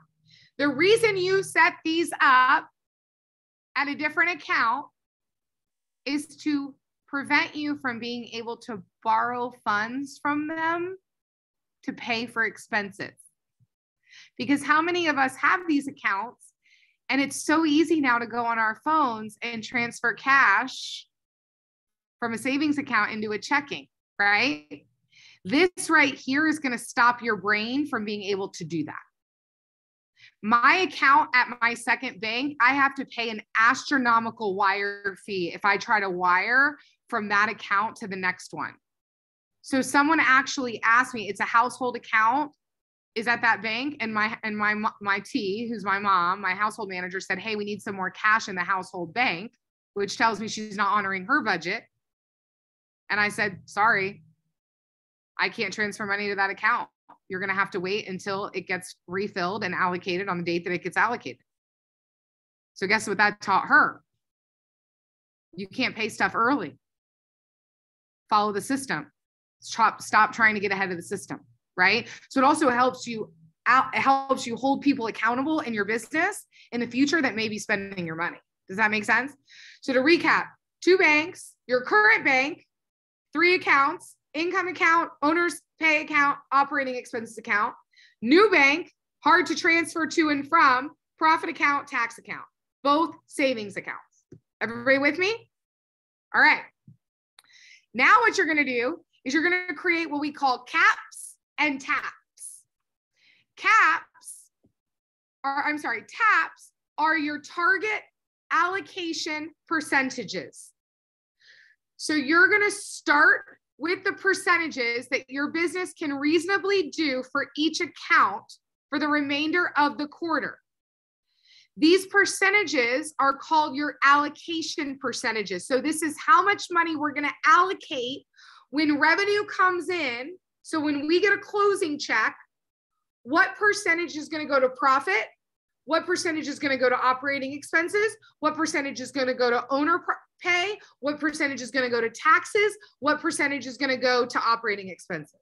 B: The reason you set these up at a different account is to prevent you from being able to borrow funds from them to pay for expenses. Because how many of us have these accounts and it's so easy now to go on our phones and transfer cash from a savings account into a checking, right? This right here is going to stop your brain from being able to do that. My account at my second bank, I have to pay an astronomical wire fee if I try to wire from that account to the next one. So someone actually asked me, it's a household account, is at that bank, and my T, who's my mom, my household manager said, hey, we need some more cash in the household bank, which tells me she's not honoring her budget. And I said, sorry, I can't transfer money to that account. You're going to have to wait until it gets refilled and allocated on the date that it gets allocated. So guess what that taught her? You can't pay stuff early. Follow the system. Stop trying to get ahead of the system, right? So it also helps you hold people accountable in your business in the future that may be spending your money. Does that make sense? So to recap, 2 banks, your current bank, 3 accounts, income account, owner's pay account, operating expenses account, new bank, hard to transfer to and from, profit account, tax account, both savings accounts. Everybody with me? All right. Now what you're going to do is you're going to create what we call caps and taps. Taps are your target allocation percentages. So you're going to start with the percentages that your business can reasonably do for each account for the remainder of the quarter. These percentages are called your allocation percentages. So this is how much money we're going to allocate when revenue comes in. So when we get a closing check, what percentage is going to go to profit? What percentage is going to go to operating expenses? What percentage is going to go to owner pay? What percentage is going to go to taxes? What percentage is going to go to operating expenses?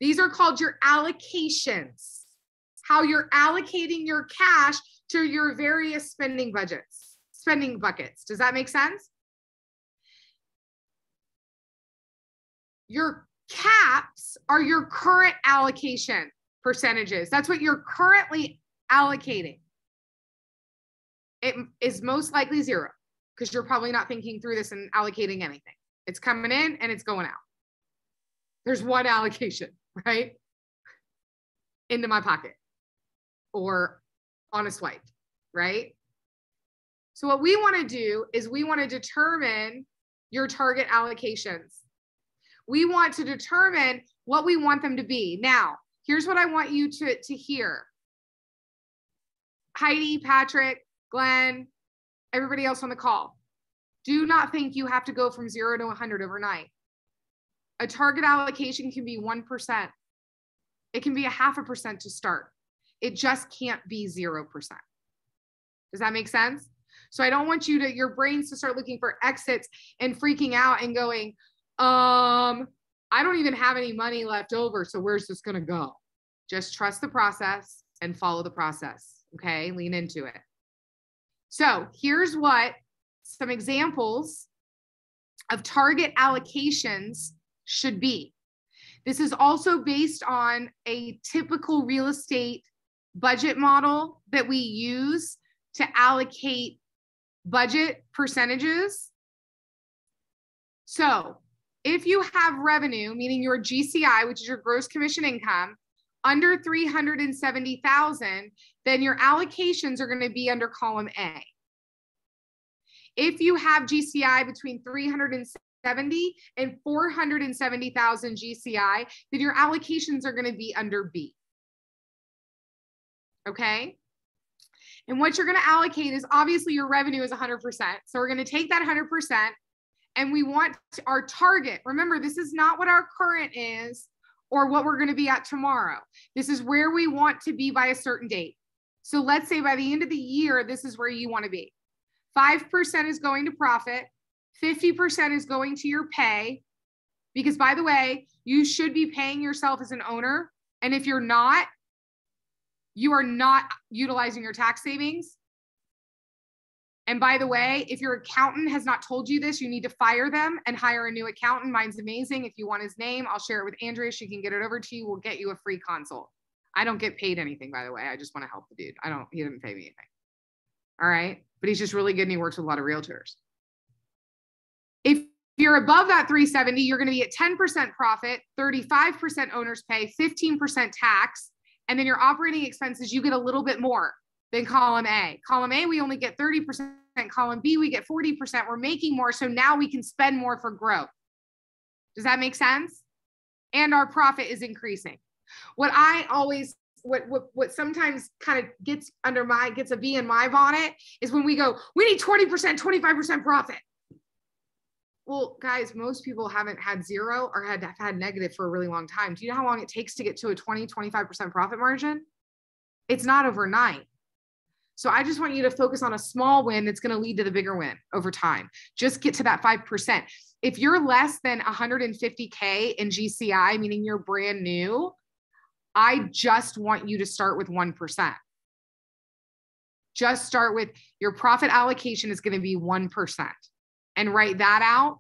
B: These are called your allocations, how you're allocating your cash to your various spending budgets. spending buckets. Does that make sense? Your caps are your current allocation percentages. That's what you're currently allocating. It is most likely zero because you're probably not thinking through this and allocating anything. It's coming in and it's going out. There's one allocation, right? Into my pocket or on a swipe, right? So what we want to do is we want to determine your target allocations. We want to determine what we want them to be. Now, here's what I want you to hear. Heidi, Patrick, Glenn, everybody else on the call. Do not think you have to go from 0 to 100 overnight. A target allocation can be 1%. It can be 0.5% to start. It just can't be 0%. Does that make sense? So I don't want your brains to start looking for exits and freaking out and going, I don't even have any money left over. So where's this going to go? Just trust the process and follow the process. Okay. Lean into it. So here's what some examples of target allocations should be. This is also based on a typical real estate budget model that we use to allocate budget percentages. So if you have revenue, meaning your GCI, which is your gross commission income, under 370,000, then your allocations are going to be under column A. If you have GCI between 370 and 470,000 GCI, then your allocations are going to be under B. Okay? And what you're going to allocate is obviously your revenue is 100%. So we're going to take that 100% and we want our target. Remember, this is not what our current is or what we're going to be at tomorrow. This is where we want to be by a certain date. So let's say by the end of the year, this is where you want to be. 5% is going to profit. 50% is going to your pay. Because by the way, you should be paying yourself as an owner. And if you're not, you are not utilizing your tax savings. And by the way, if your accountant has not told you this, you need to fire them and hire a new accountant. Mine's amazing. If you want his name, I'll share it with Andrea. She can get it over to you. We'll get you a free consult. I don't get paid anything, by the way. I just want to help the dude. He didn't pay me anything. All right. But he's just really good and he works with a lot of realtors. If you're above that 370, you're going to be at 10% profit, 35% owner's pay, 15% tax. And then your operating expenses, you get a little bit more than column A. Column A, we only get 30%. Column B, we get 40%. We're making more. So now we can spend more for growth. Does that make sense? And our profit is increasing. What sometimes kind of gets a bee in my bonnet is when we go, we need 20%, 25% profit. Well, guys, most people haven't had zero or had negative for a really long time. Do you know how long it takes to get to a 20, 25% profit margin? It's not overnight. So I just want you to focus on a small win that's going to lead to the bigger win over time. Just get to that 5%. If you're less than 150K in GCI, meaning you're brand new, I just want you to start with 1%. Just start with your profit allocation is going to be 1%. And write that out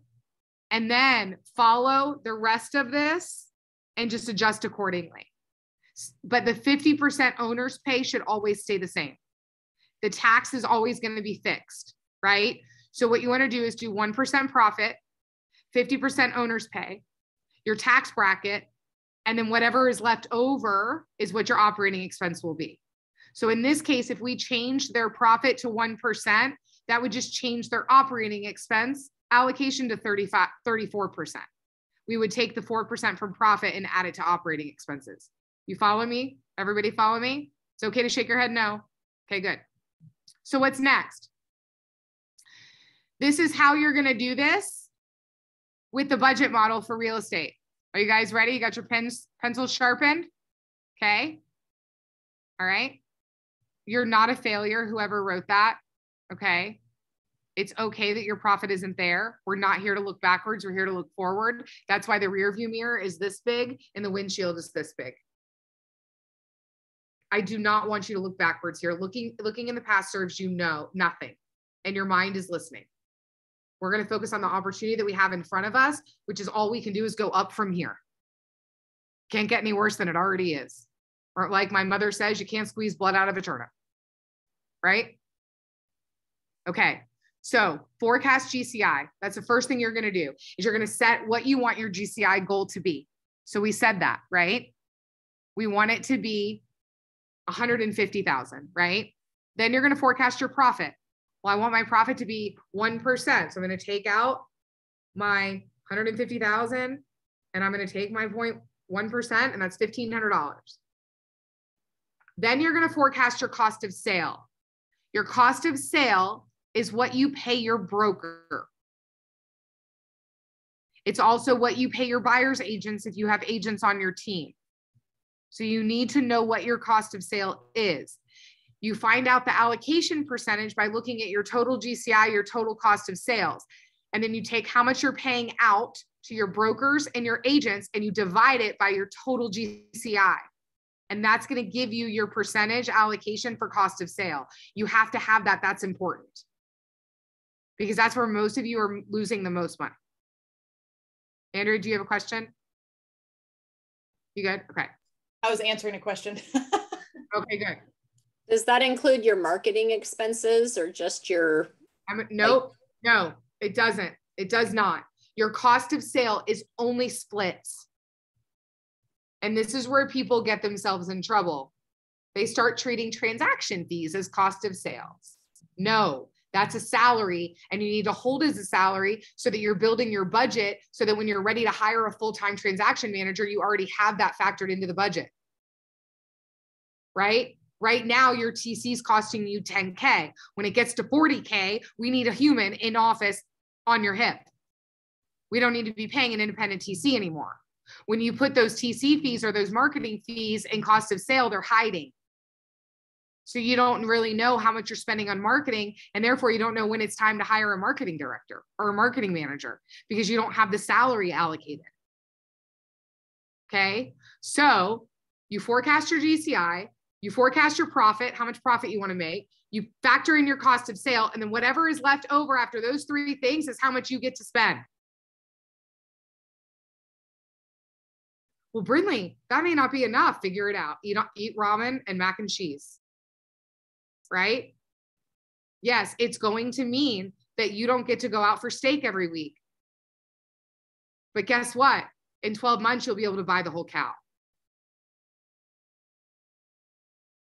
B: and then follow the rest of this and just adjust accordingly. But the 50% owner's pay should always stay the same. The tax is always going to be fixed, right? So what you want to do is do 1% profit, 50% owner's pay, your tax bracket, and then whatever is left over is what your operating expense will be. So in this case, if we change their profit to 1%, that would just change their operating expense allocation to 34%. We would take the 4% from profit and add it to operating expenses. You follow me? Everybody follow me? It's okay to shake your head no. Okay, good. So what's next? This is how you're going to do this with the budget model for real estate. Are you guys ready? You got your pencils sharpened? Okay. All right. You're not a failure, whoever wrote that. Okay. It's okay that your profit isn't there. We're not here to look backwards. We're here to look forward. That's why the rear view mirror is this big and the windshield is this big. I do not want you to look backwards here. Looking in the past serves you nothing. and your mind is listening. We're going to focus on the opportunity that we have in front of us, which is all we can do is go up from here. Can't get any worse than it already is. Or like my mother says, you can't squeeze blood out of a turnip, right? Okay. So forecast GCI. That's the first thing you're going to do is you're going to set what you want your GCI goal to be. So we said that, right? We want it to be 150,000, right? Then you're going to forecast your profit. Well, I want my profit to be 1%. So I'm going to take out my 150,000 and I'm going to take my 0.1% and that's $1,500. Then you're going to forecast your cost of sale. Your cost of sale is what you pay your broker. It's also what you pay your buyer's agents if you have agents on your team. So you need to know what your cost of sale is. You find out the allocation percentage by looking at your total GCI, your total cost of sales. And then you take how much you're paying out to your brokers and your agents and you divide it by your total GCI. And that's going to give you your percentage allocation for cost of sale. You have to have that. That's important because that's where most of you are losing the most money. Andrew, do you have a question? You good? Okay.
A: I was answering a question.
B: Okay, good.
D: Does that include your marketing expenses or just your?
B: No, it doesn't. It does not. Your cost of sale is only splits. And this is where people get themselves in trouble. They start treating transaction fees as cost of sales. No, that's a salary and you need to hold as a salary so that you're building your budget so that when you're ready to hire a full-time transaction manager, you already have that factored into the budget, right? Right now, your TC is costing you 10K. When it gets to 40K, we need a human in office on your hip. We don't need to be paying an independent TC anymore. When you put those TC fees or those marketing fees in cost of sale, they're hiding. So you don't really know how much you're spending on marketing. And therefore you don't know when it's time to hire a marketing director or a marketing manager because you don't have the salary allocated. Okay. So you forecast your GCI, you forecast your profit, how much profit you want to make, you factor in your cost of sale, and then whatever is left over after those three things is how much you get to spend. Well, Brindley, that may not be enough. Figure it out. Eat ramen and mac and cheese, right? Yes, it's going to mean that you don't get to go out for steak every week. But guess what? In 12 months, you'll be able to buy the whole cow.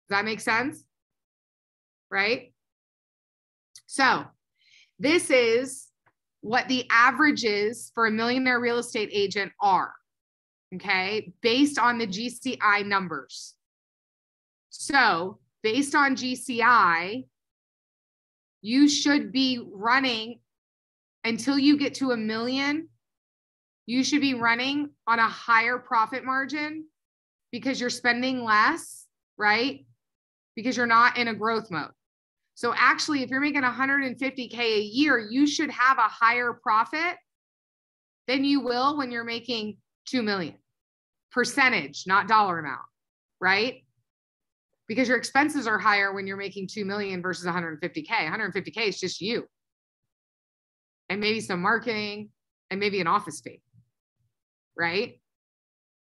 B: Does that make sense? Right? So this is what the averages for a millionaire real estate agent are. Okay, based on the GCI numbers. So based on GCI, you should be running until you get to 1 million. You should be running on a higher profit margin because you're spending less, right? Because you're not in a growth mode. So actually, if you're making 150K a year, you should have a higher profit than you will when you're making 2 million. Percentage, not dollar amount, right? Because your expenses are higher when you're making 2 million versus 150K. 150K is just you. And maybe some marketing and maybe an office fee, right?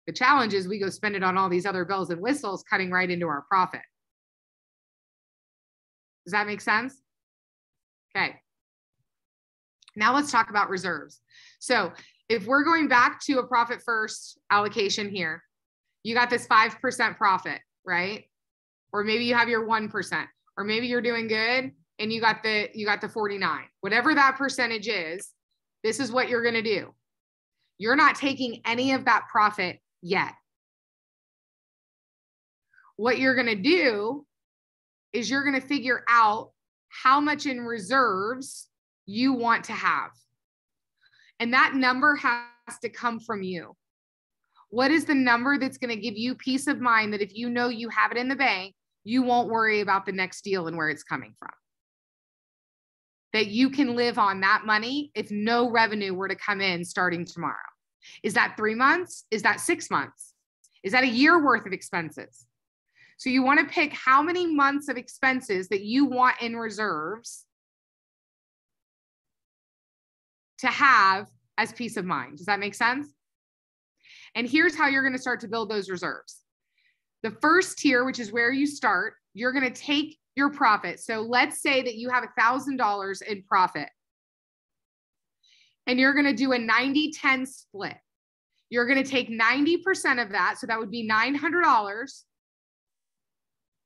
B: The challenge is we go spend it on all these other bells and whistles, cutting right into our profit. Does that make sense? Okay. Now let's talk about reserves. So if we're going back to a profit first allocation here, you got this 5% profit, right? Or maybe you have your 1%, or maybe you're doing good and you got the 49. Whatever that percentage is, this is what you're going to do. You're not taking any of that profit yet. What you're going to do is you're going to figure out how much in reserves you want to have. And that number has to come from you. What is the number that's going to give you peace of mind that if you know you have it in the bank, you won't worry about the next deal and where it's coming from? That you can live on that money if no revenue were to come in starting tomorrow. Is that 3 months? Is that 6 months? Is that a year worth of expenses? So you want to pick how many months of expenses that you want in reserves to have as peace of mind. Does that make sense? And here's how you're going to start to build those reserves. The first tier, which is where you start, you're going to take your profit. So let's say that you have $1,000 in profit and you're going to do a 90-10 split. You're going to take 90% of that. So that would be $900.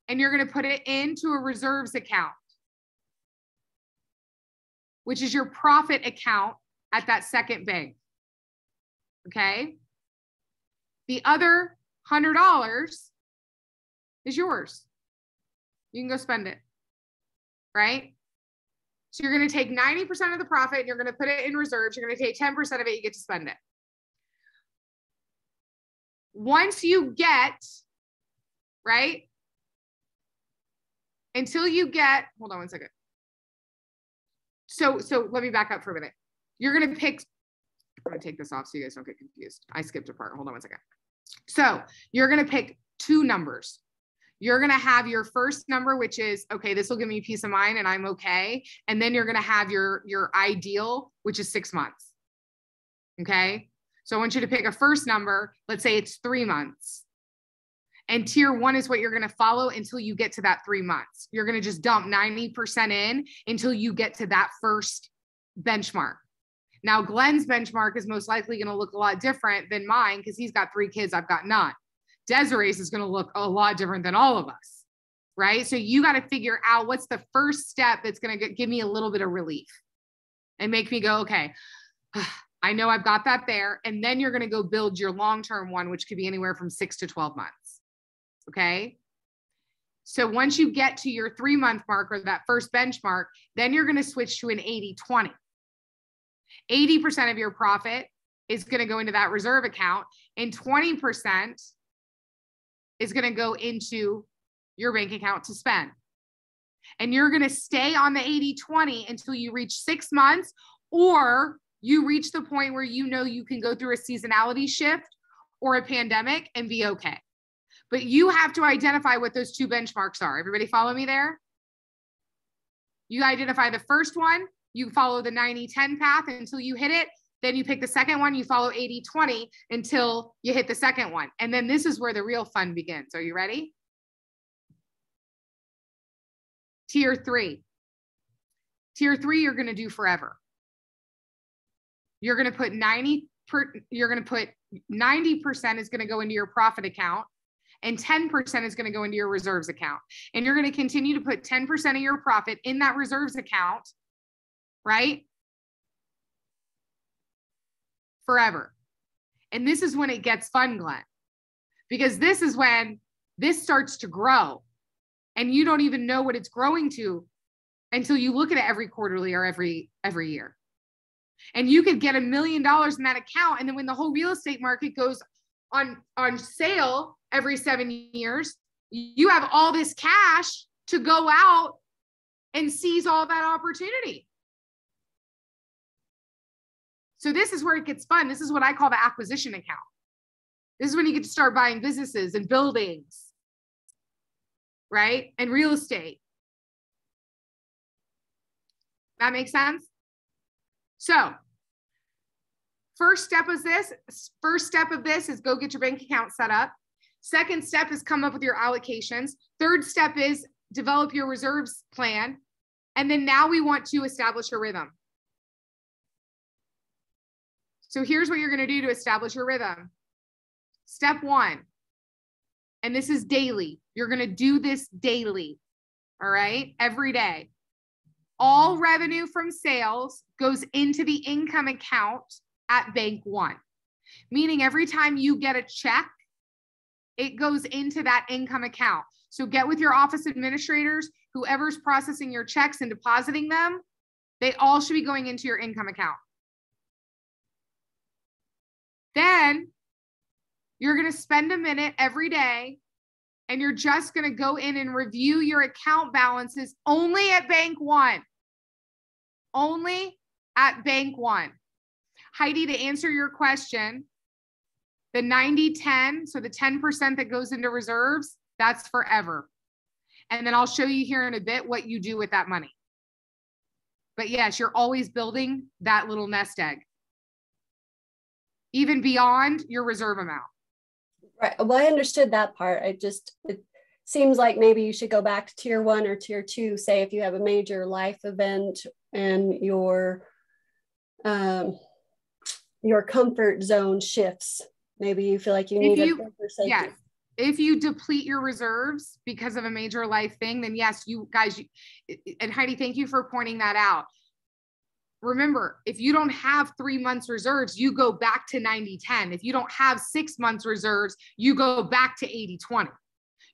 B: And you're going to put it into a reserves account, which is your profit account at that second bank. Okay. The other $100 is yours. You can go spend it, right? So you're going to take 90% of the profit and you're going to put it in reserves. You're going to take 10% of it, you get to spend it. Once you get, right? Until you get, hold on one second. So let me back up for a minute. You're going to pick, I'm going to take this off so you guys don't get confused. I skipped a part. Hold on one second. So you're going to pick two numbers. You're going to have your first number, which is, okay, this will give me peace of mind and I'm okay. And then you're going to have your ideal, which is 6 months. Okay. So I want you to pick a first number. Let's say it's 3 months. And tier 1 is what you're going to follow until you get to that 3 months. You're going to just dump 90% in until you get to that first benchmark. Now, Glenn's benchmark is most likely going to look a lot different than mine because he's got 3 kids. I've got none. Desiree's is going to look a lot different than all of us, right? So you got to figure out what's the first step that's going to give me a little bit of relief and make me go, okay, I know I've got that there. And then you're going to go build your long-term one, which could be anywhere from 6 to 12 months. Okay. So once you get to your 3-month mark or that first benchmark, then you're going to switch to an 80-20. 80% of your profit is going to go into that reserve account and 20% is going to go into your bank account to spend. And you're going to stay on the 80-20 until you reach 6 months, or you reach the point where you know you can go through a seasonality shift or a pandemic and be okay. But you have to identify what those 2 benchmarks are. Everybody follow me there? You identify the first one, you follow the 90-10 path until you hit it. Then you pick the second one, you follow 80-20 until you hit the second one. And then this is where the real fun begins. Are you ready? Tier 3. Tier 3, you're going to do forever. You're going to put 90% is going to go into your profit account and 10% is going to go into your reserves account. And you're going to continue to put 10% of your profit in that reserves account, right? Forever. And this is when it gets fun, Glenn, because this is when this starts to grow and you don't even know what it's growing to until you look at it every quarterly or every year. And you could get $1 million in that account. And then when the whole real estate market goes on sale every 7 years, you have all this cash to go out and seize all that opportunity. So this is where it gets fun. This is what I call the acquisition account. This is when you get to start buying businesses and buildings, right? And real estate. That makes sense? So first step of this is go get your bank account set up. Second step is come up with your allocations. Third step is develop your reserves plan. And then now we want to establish a rhythm. So here's what you're going to do to establish your rhythm. Step 1, and this is daily. You're going to do this daily, all right? Every day. All revenue from sales goes into the income account at Bank One, meaning every time you get a check, it goes into that income account. So get with your office administrators, whoever's processing your checks and depositing them, they all should be going into your income account. Then you're going to spend a minute every day and you're just going to go in and review your account balances only at Bank One. Only at Bank One. Heidi, to answer your question, the 90-10, so the 10% that goes into reserves, that's forever. And then I'll show you here in a bit what you do with that money. But yes, you're always building that little nest egg, even beyond your reserve amount.
E: Right. Well, I understood that part. It seems like maybe you should go back to tier 1 or tier 2, say if you have a major life event and your comfort zone shifts. Maybe you feel like you need a bigger safety.
B: Yes. If you deplete your reserves because of a major life thing, then yes, you guys, and Heidi, thank you for pointing that out. Remember, if you don't have 3 months reserves, you go back to 90-10. If you don't have 6 months reserves, you go back to 80-20.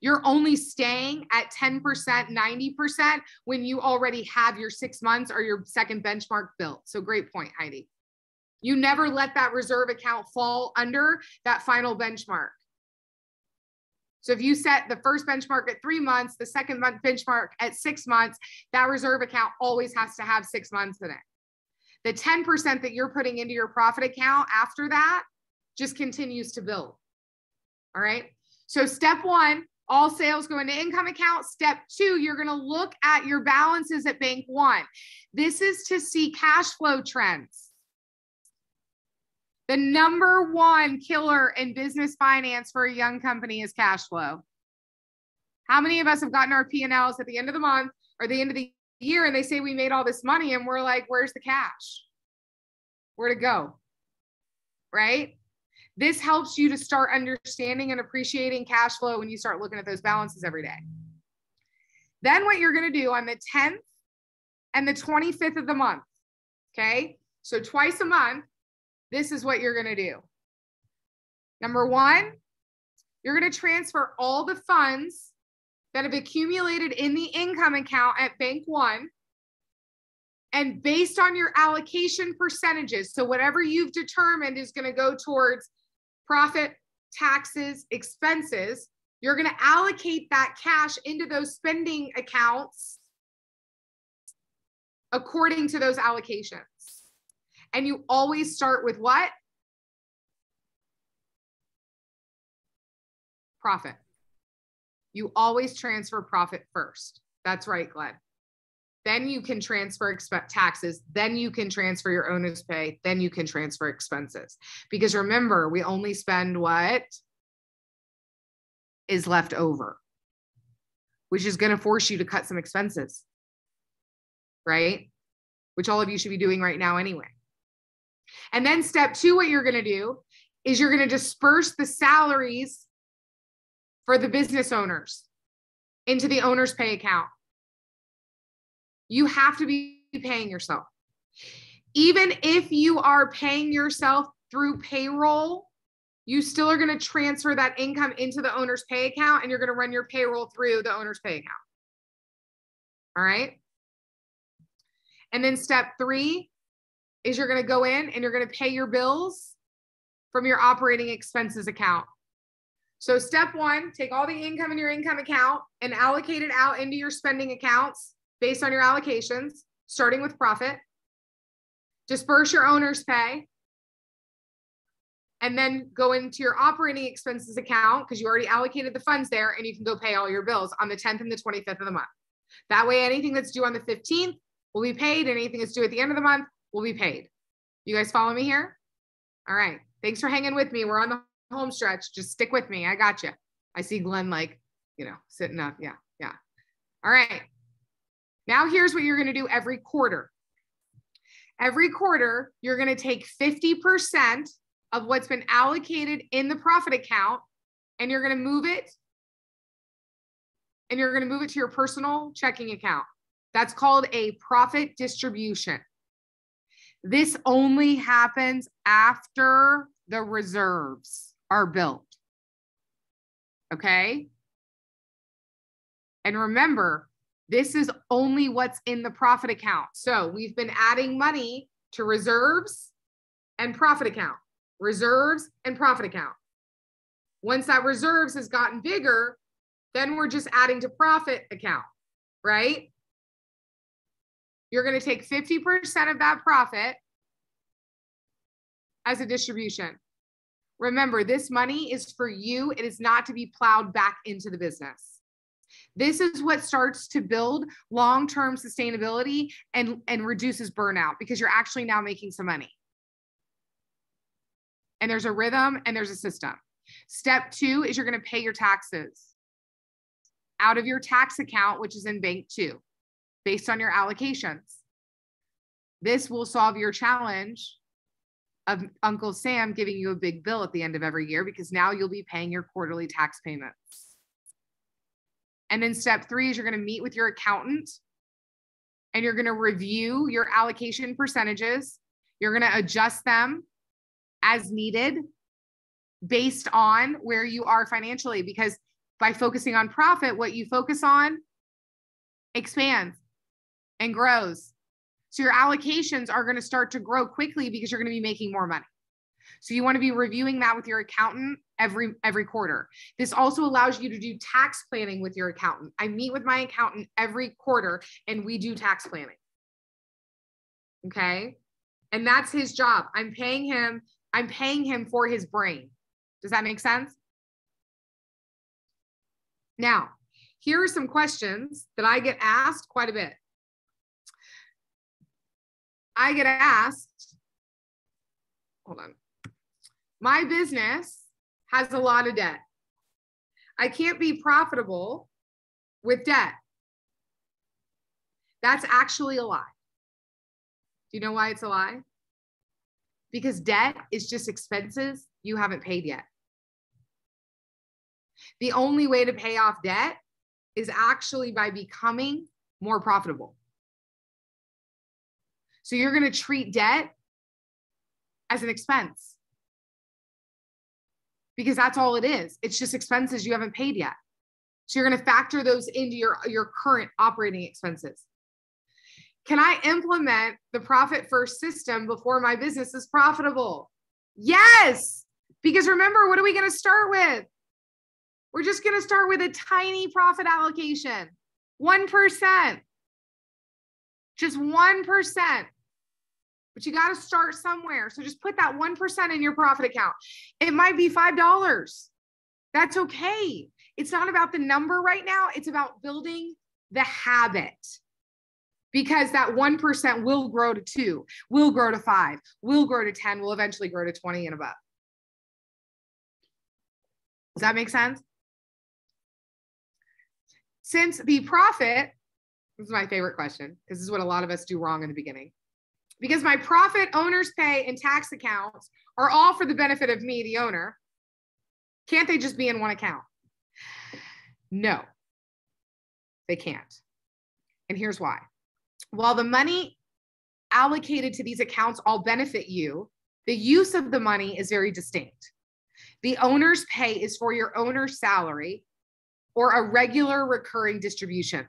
B: You're only staying at 10%, 90% when you already have your 6 months or your second benchmark built. So great point, Heidi. You never let that reserve account fall under that final benchmark. So if you set the first benchmark at 3 months, the second benchmark at 6 months, that reserve account always has to have 6 months in it. The 10% that you're putting into your profit account after that just continues to build. All right. So step 1, all sales go into income account. Step 2, you're going to look at your balances at bank 1. This is to see cash flow trends. The number 1 killer in business finance for a young company is cash flow. How many of us have gotten our P&Ls at the end of the month or the end of the year and they say we made all this money and we're like, where's the cash? Where'd it go? Right? This helps you to start understanding and appreciating cash flow when you start looking at those balances every day. Then what you're going to do on the 10th and the 25th of the month, okay? So twice a month, this is what you're going to do. Number 1, you're going to transfer all the funds that have accumulated in the income account at bank 1. And based on your allocation percentages, so whatever you've determined is going to go towards profit, taxes, expenses, you're going to allocate that cash into those spending accounts according to those allocations. And you always start with what? Profit. You always transfer profit first. That's right, Glenn. Then you can transfer taxes. Then you can transfer your owner's pay. Then you can transfer expenses. Because remember, we only spend what is left over, which is going to force you to cut some expenses, right? Which all of you should be doing right now anyway. And then step 2, what you're going to do is you're going to disperse the salaries for the business owners into the owner's pay account. You have to be paying yourself. Even if you are paying yourself through payroll, you still are going to transfer that income into the owner's pay account and you're going to run your payroll through the owner's pay account. All right. And then step 3 is you're going to go in and you're going to pay your bills from your operating expenses account. So step 1, take all the income in your income account and allocate it out into your spending accounts based on your allocations, starting with profit. Disperse your owner's pay. And then go into your operating expenses account because you already allocated the funds there and you can go pay all your bills on the 10th and the 25th of the month. That way, anything that's due on the 15th will be paid. And anything that's due at the end of the month will be paid. You guys follow me here? All right. Thanks for hanging with me. We're on the home stretch. Just stick with me. I got you. I see Glenn sitting up. Yeah. All right. Now here's what you're going to do every quarter. Every quarter, you're going to take 50% of what's been allocated in the profit account and you're going to move it. And you're going to move it to your personal checking account. That's called a profit distribution. This only happens after the reserves are built. Okay? And remember, this is only what's in the profit account. So we've been adding money to reserves and profit account. Reserves and profit account. Once that reserves has gotten bigger, then we're just adding to profit account, right? You're going to take 50% of that profit as a distribution. Remember, this money is for you. It is not to be plowed back into the business. This is what starts to build long-term sustainability and reduces burnout, because you're actually now making some money. And there's a rhythm and there's a system. Step 2 is you're going to pay your taxes out of your tax account, which is in bank 2, based on your allocations. This will solve your challenge of Uncle Sam giving you a big bill at the end of every year, because now you'll be paying your quarterly tax payments. And then step 3 is you're going to meet with your accountant and you're going to review your allocation percentages. You're going to adjust them as needed based on where you are financially, because by focusing on profit, what you focus on expands and grows. So your allocations are going to start to grow quickly because you're going to be making more money. So you want to be reviewing that with your accountant every quarter. This also allows you to do tax planning with your accountant. I meet with my accountant every quarter and we do tax planning. Okay. And that's his job. I'm paying him for his brain. Does that make sense? Now, here are some questions that I get asked quite a bit. I get asked, hold on. My business has a lot of debt. I can't be profitable with debt. That's actually a lie. Do you know why it's a lie? Because debt is just expenses you haven't paid yet. The only way to pay off debt is actually by becoming more profitable. So you're going to treat debt as an expense, because that's all it is. It's just expenses you haven't paid yet. So you're going to factor those into your current operating expenses. Can I implement the profit first system before my business is profitable? Yes, because remember, what are we going to start with? We're just going to start with a tiny profit allocation, 1%, just 1%. But you got to start somewhere. So just put that 1% in your profit account. It might be $5. That's okay. It's not about the number right now. It's about building the habit, because that 1% will grow to 2, will grow to 5, will grow to 10, will eventually grow to 20 and above. Does that make sense? Since the profit, this is my favorite question, because this is what a lot of us do wrong in the beginning. Because my profit, owner's pay, and tax accounts are all for the benefit of me, the owner, can't they just be in one account? No, they can't. And here's why. While the money allocated to these accounts all benefit you, the use of the money is very distinct. The owner's pay is for your owner's salary or a regular recurring distribution.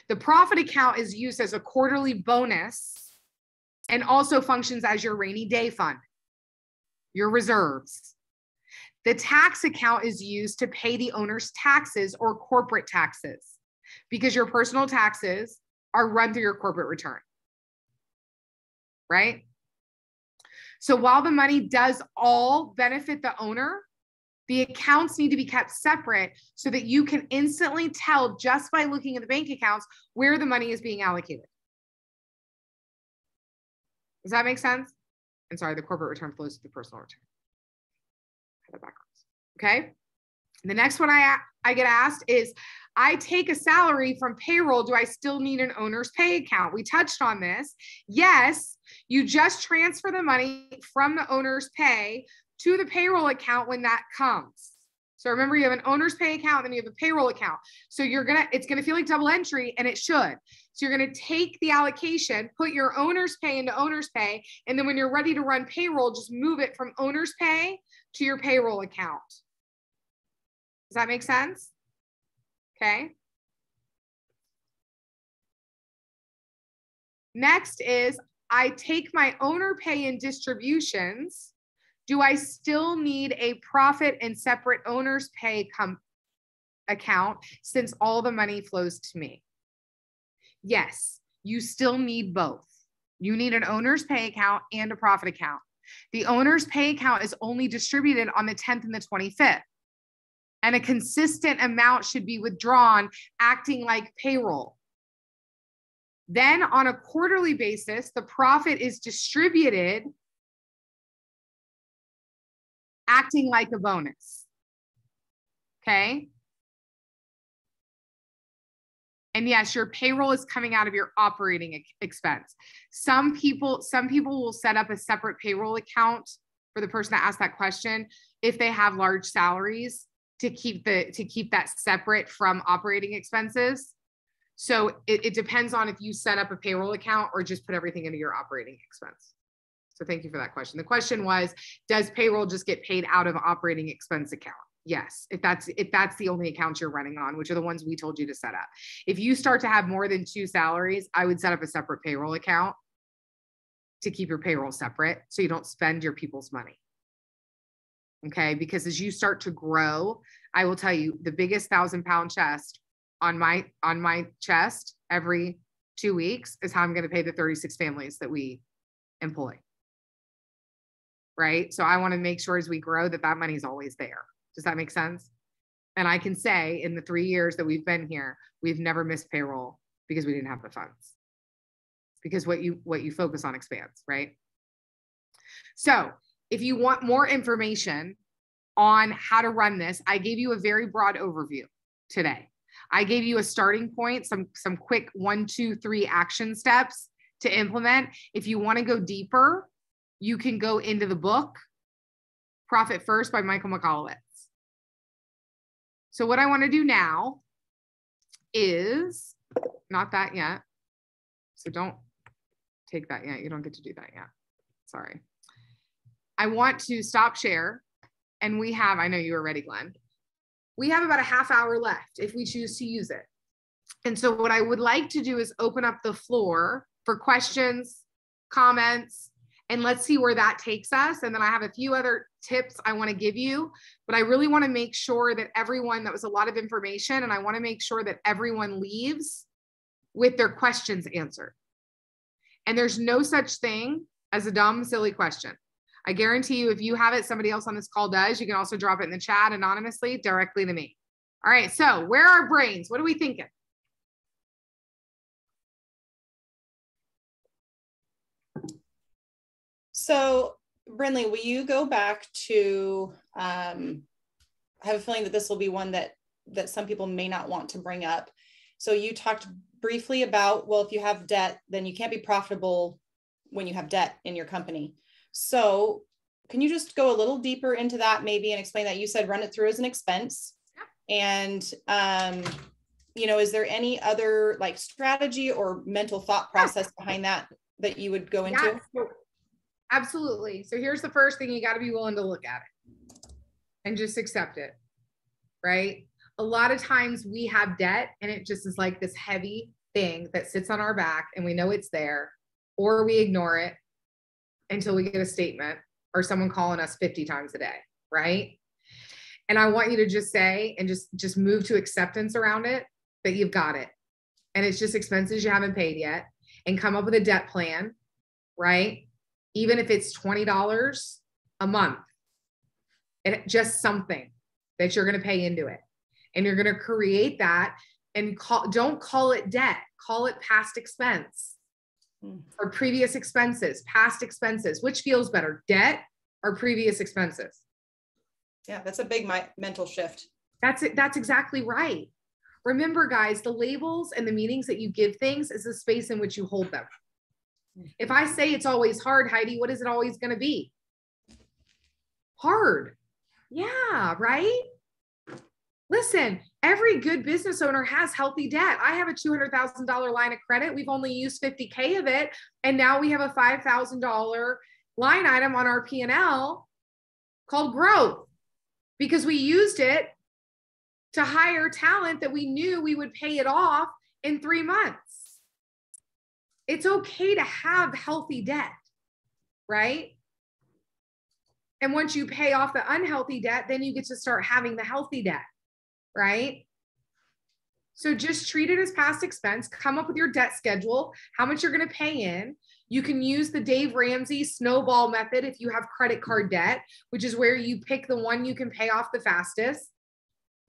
B: The profit account is used as a quarterly bonus and also functions as your rainy day fund, your reserves. The tax account is used to pay the owner's taxes or corporate taxes, because your personal taxes are run through your corporate return, right? So while the money does all benefit the owner, the accounts need to be kept separate so that you can instantly tell just by looking at the bank accounts where the money is being allocated. Does that make sense? And sorry, the corporate return flows to the personal return. Okay. The next one I get asked is, I take a salary from payroll. Do I still need an owner's pay account? We touched on this. Yes, you just transfer the money from the owner's pay to the payroll account when that comes. So remember, you have an owner's pay account, then you have a payroll account. So it's going to feel like double entry, and it should. So you're going to take the allocation, put your owner's pay into owner's pay, and then when you're ready to run payroll, just move it from owner's pay to your payroll account. Does that make sense? Okay. Next is, I take my owner pay and distributions. Do I still need a profit and separate owner's pay account since all the money flows to me? Yes, you still need both. You need an owner's pay account and a profit account. The owner's pay account is only distributed on the 10th and the 25th. and a consistent amount should be withdrawn, acting like payroll. Then on a quarterly basis, the profit is distributed, acting like a bonus. Okay. And yes, your payroll is coming out of your operating expense. Some people will set up a separate payroll account for the person that asked that question if they have large salaries to keep that separate from operating expenses. So it depends on if you set up a payroll account or just put everything into your operating expense. So thank you for that question. The question was, does payroll just get paid out of operating expense account? Yes, if that's the only account you're running on, which are the ones we told you to set up. If you start to have more than 2 salaries, I would set up a separate payroll account to keep your payroll separate so you don't spend your people's money. Okay, because as you start to grow, I will tell you the biggest 1,000-pound chest on my chest every 2 weeks is how I'm going to pay the 36 families that we employ. Right? So I want to make sure as we grow that money is always there. Does that make sense? And I can say in the 3 years that we've been here, we've never missed payroll because we didn't have the funds. Because what you focus on expands, right? So if you want more information on how to run this, I gave you a very broad overview today. I gave you a starting point, some quick 1, 2, 3 action steps to implement. If you want to go deeper, you can go into the book, Profit First by Michael Michalowicz. So what I want to do now is, not that yet. So don't take that yet. You don't get to do that yet. Sorry. I want to stop share. And we have, I know you were ready, Glenn. We have about a half hour left if we choose to use it. And so what I would like to do is open up the floor for questions, comments, and let's see where that takes us. And then I have a few other tips I want to give you, but I really want to make sure that that was a lot of information, and I want to make sure that everyone leaves with their questions answered. And there's no such thing as a dumb, silly question. I guarantee you, if you have it, somebody else on this call does. You can also drop it in the chat anonymously directly to me. All right, so where are our brains? What are we thinking?
A: So, Brindley, will you go back to, I have a feeling that this will be one that some people may not want to bring up. So you talked briefly about, well, if you have debt, then you can't be profitable when you have debt in your company. So can you just go a little deeper into that maybe and explain that? You said run it through as an expense. Yeah. And, is there any other like strategy or mental thought process behind that you would go into?
B: Yeah. Absolutely. So here's the first thing. You got to be willing to look at it and just accept it, right? A lot of times we have debt and it just is like this heavy thing that sits on our back and we know it's there, or we ignore it until we get a statement or someone calling us 50 times a day, right? And I want you to just say, and just move to acceptance around it, that you've got it. And it's just expenses you haven't paid yet, and come up with a debt plan, right? Even if it's $20 a month, and just something that you're going to pay into it. And you're going to create that and don't call it debt, call it past expense or previous expenses, past expenses. Which feels better, debt or previous expenses?
A: Yeah, that's a big mental shift.
B: That's it. That's exactly right. Remember, guys, the labels and the meanings that you give things is the space in which you hold them. If I say it's always hard, Heidi, what is it always going to be? Hard. Yeah, right? Listen, every good business owner has healthy debt. I have a $200,000 line of credit. We've only used $50K of it. And now we have a $5,000 line item on our P&L called growth, because we used it to hire talent that we knew we would pay it off in 3 months. It's okay to have healthy debt, right? And once you pay off the unhealthy debt, then you get to start having the healthy debt, right? So just treat it as past expense. Come up with your debt schedule, how much you're going to pay in. You can use the Dave Ramsey snowball method if you have credit card debt, which is where you pick the one you can pay off the fastest.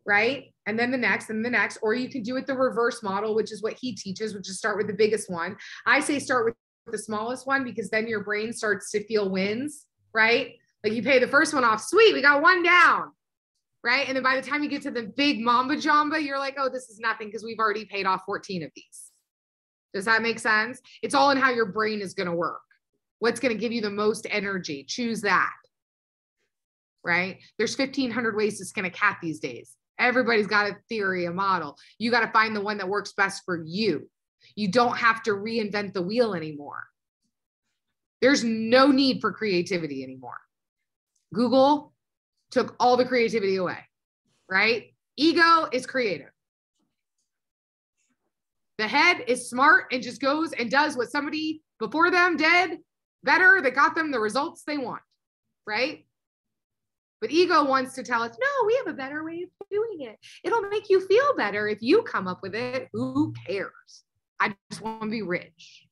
B: right? And then the next and the next, or you can do it the reverse model, which is what he teaches, which is start with the biggest one. I say start with the smallest one, because then your brain starts to feel wins, right? Like you pay the first one off, sweet, we got one down, right? And then by the time you get to the big mamba jamba, you're like, oh, this is nothing because we've already paid off 14 of these. Does that make sense? It's all in how your brain is going to work. What's going to give you the most energy? Choose that, right? There's 1,500 ways to skin a cat these days. Everybody's got a theory, a model. You got to find the one that works best for you. You don't have to reinvent the wheel anymore. There's no need for creativity anymore. Google took all the creativity away, right? Ego is creative. The head is smart and just goes and does what somebody before them did better that got them the results they want, right? But ego wants to tell us, no, we have a better way of doing it. It'll make you feel better if you come up with it. Who cares? I just want to be rich,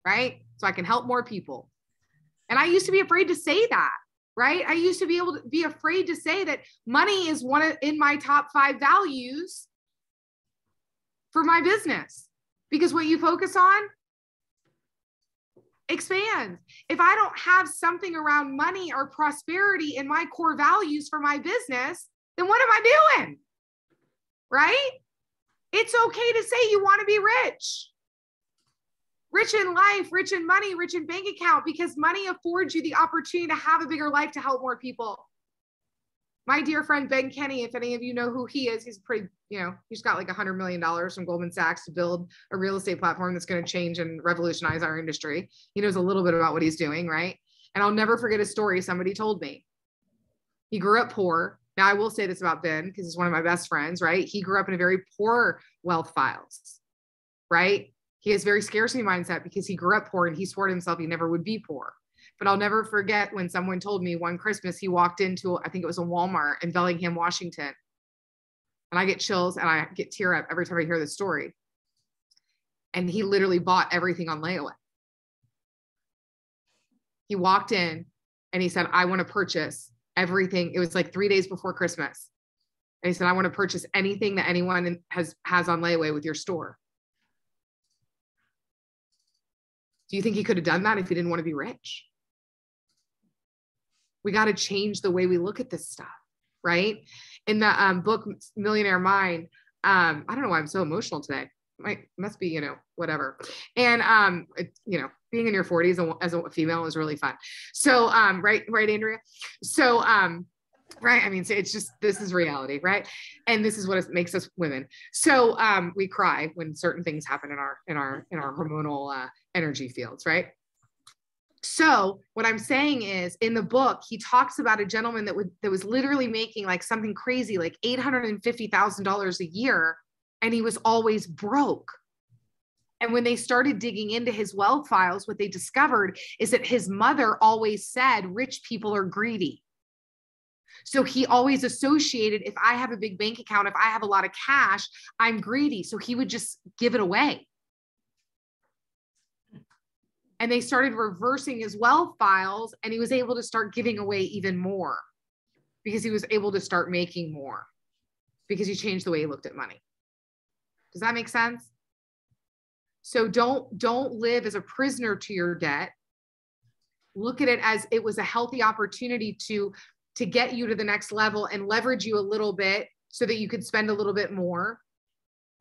B: right? So I can help more people. And I used to be afraid to say that, right? I used to be able to be afraid to say that money is in my top 5 values for my business, because what you focus on expands. If I don't have something around money or prosperity in my core values for my business, then what am I doing? Right? It's okay to say you want to be rich. Rich in life, rich in money, rich in bank account, because money affords you the opportunity to have a bigger life to help more people. My dear friend, Ben Kenny, if any of you know who he is, he's pretty, he's got like $100 million from Goldman Sachs to build a real estate platform that's going to change and revolutionize our industry. He knows a little bit about what he's doing, right? And I'll never forget a story somebody told me. He grew up poor. Now, I will say this about Ben, because he's one of my best friends, right? He grew up in a very poor wealth files, right? He has very scarcity mindset because he grew up poor and he swore to himself he never would be poor. But I'll never forget when someone told me one Christmas, he walked into, I think it was a Walmart in Bellingham, Washington. And I get chills and I get tear up every time I hear this story. And he literally bought everything on layaway. He walked in and he said, I want to purchase everything. It was like 3 days before Christmas. And he said, I want to purchase anything that anyone has on layaway with your store. Do you think he could have done that if he didn't want to be rich? We got to change the way we look at this stuff, right? In the book, Millionaire Mind, I don't know why I'm so emotional today. Must be, whatever. And, being in your 40s as a female is really fun. So, right, Andrea? So, right. I mean, so it's just, this is reality, right? And this is what makes us women. So, we cry when certain things happen in our hormonal, energy fields, right? So what I'm saying is, in the book, he talks about a gentleman that was literally making like something crazy, like $850,000 a year. And he was always broke. And when they started digging into his wealth files, what they discovered is that his mother always said, rich people are greedy. So he always associated, if I have a big bank account, if I have a lot of cash, I'm greedy. So he would just give it away. And they started reversing his wealth files, and he was able to start giving away even more because he was able to start making more because he changed the way he looked at money. Does that make sense? So don't live as a prisoner to your debt. Look at it as it was a healthy opportunity to get you to the next level and leverage you a little bit so that you could spend a little bit more.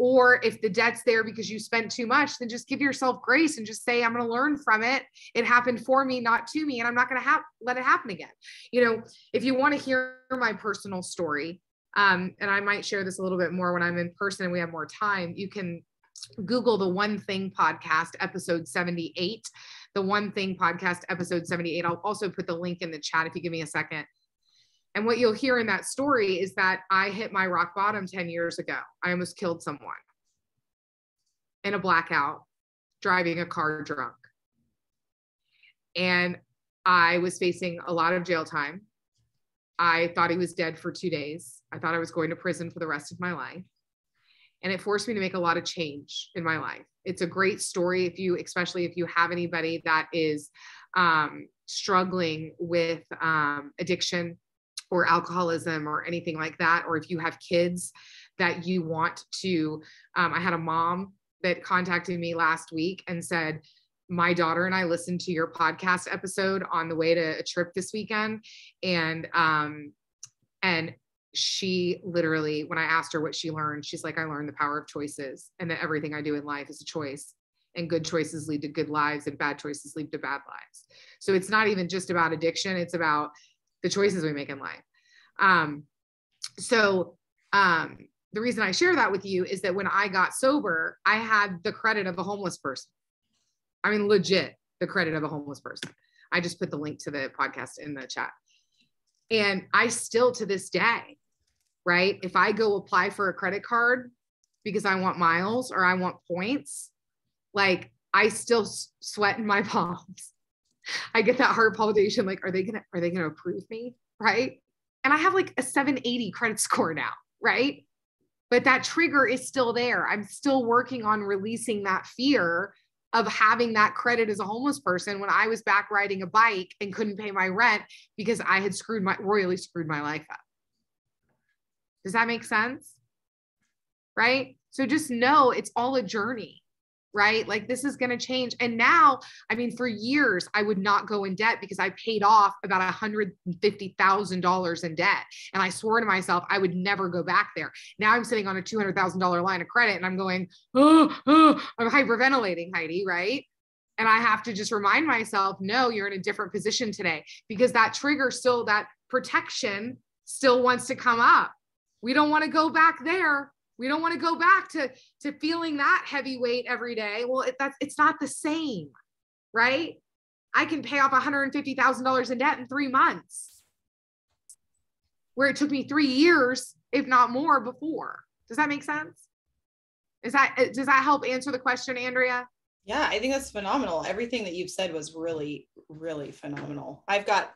B: Or if the debt's there because you spent too much, then just give yourself grace and just say, I'm going to learn from it. It happened for me, not to me. And I'm not going to let it happen again. If you want to hear my personal story, and I might share this a little bit more when I'm in person and we have more time, you can Google the One Thing podcast, episode 78, the One Thing podcast, episode 78. I'll also put the link in the chat if you give me a second. And what you'll hear in that story is that I hit my rock bottom 10 years ago. I almost killed someone in a blackout, driving a car drunk. And I was facing a lot of jail time. I thought he was dead for 2 days. I thought I was going to prison for the rest of my life. And it forced me to make a lot of change in my life. It's a great story especially if you have anybody that is struggling with addiction, or alcoholism or anything like that, or if you have kids that you want to, I had a mom that contacted me last week and said, my daughter and I listened to your podcast episode on the way to a trip this weekend. And she literally, when I asked her what she learned, she's like, I learned the power of choices and that everything I do in life is a choice, and good choices lead to good lives and bad choices lead to bad lives. So it's not even just about addiction. It's about the choices we make in life. The reason I share that with you is that when I got sober, I had the credit of a homeless person. I mean, legit, the credit of a homeless person. I just put the link to the podcast in the chat. And I still, to this day, right? If I go apply for a credit card because I want miles or I want points, like I still sweat in my palms. I get that heart palpitation. Like, are they gonna approve me? Right. And I have like a 780 credit score now. Right. But that trigger is still there. I'm still working on releasing that fear of having that credit as a homeless person when I was back riding a bike and couldn't pay my rent because I had royally screwed my life up. Does that make sense? Right? So just know it's all a journey, right? Like this is going to change. And now, I mean, for years, I would not go in debt because I paid off about $150,000 in debt. And I swore to myself, I would never go back there. Now I'm sitting on a $200,000 line of credit and I'm going, I'm hyperventilating, Heidi, right? And I have to just remind myself, no, you're in a different position today, because that trigger still, that protection still wants to come up. We don't want to go back there. We don't want to go back to feeling that heavy weight every day. Well, it's not the same, right? I can pay off $150,000 in debt in 3 months, where it took me 3 years, if not more, before. Does that make sense? Does that help answer the question, Andrea?
A: Yeah, I think that's phenomenal. Everything that you've said was really, really phenomenal. I've got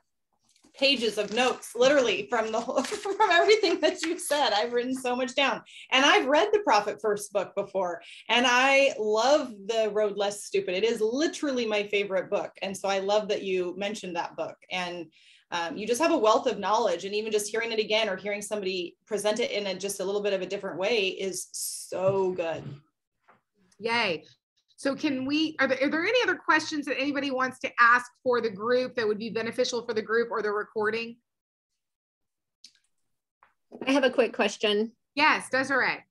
A: pages of notes literally from everything that you said. I've written so much down, and I've read the Profit First book before, and I love The Road Less Stupid. It is literally my favorite book. And so I love that you mentioned that book, and you just have a wealth of knowledge, and even just hearing it again or hearing somebody present it in just a little bit of a different way is so good.
B: Yay. So are there any other questions that anybody wants to ask for the group that would be beneficial for the group or the recording?
D: I have a quick question.
B: Yes, Desiree.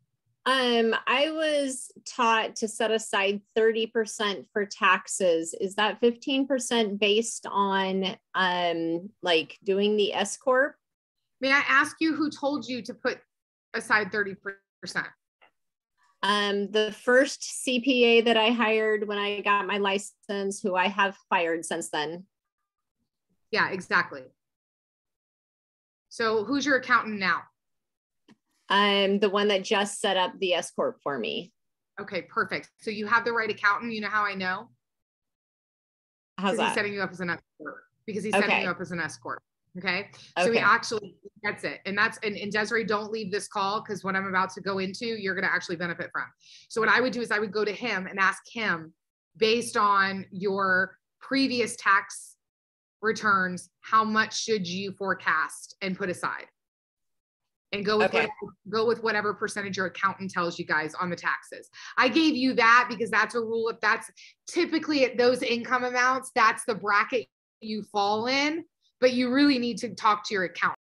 D: I was taught to set aside 30% for taxes. Is that 15% based on like doing the S Corp?
B: May I ask you who told you to put aside 30%?
D: The first CPA that I hired when I got my license, who I have fired since then.
B: Yeah, exactly. So who's your accountant now?
D: I'm the one that just set up the S Corp for me.
B: Okay, perfect. So you have the right accountant. You know how I know?
D: How's that?
B: He's setting you up as an S Corp. Because he's setting you up as an S Corp. Okay. So he actually gets it. And Desiree, don't leave this call, because what I'm about to go into, you're going to actually benefit from. So what I would do is I would go to him and ask him, based on your previous tax returns, how much should you forecast and put aside? And go with whatever percentage your accountant tells you guys on the taxes. I gave you that because that's a rule. If that's typically at those income amounts, that's the bracket you fall in. But you really need to talk to your accountant.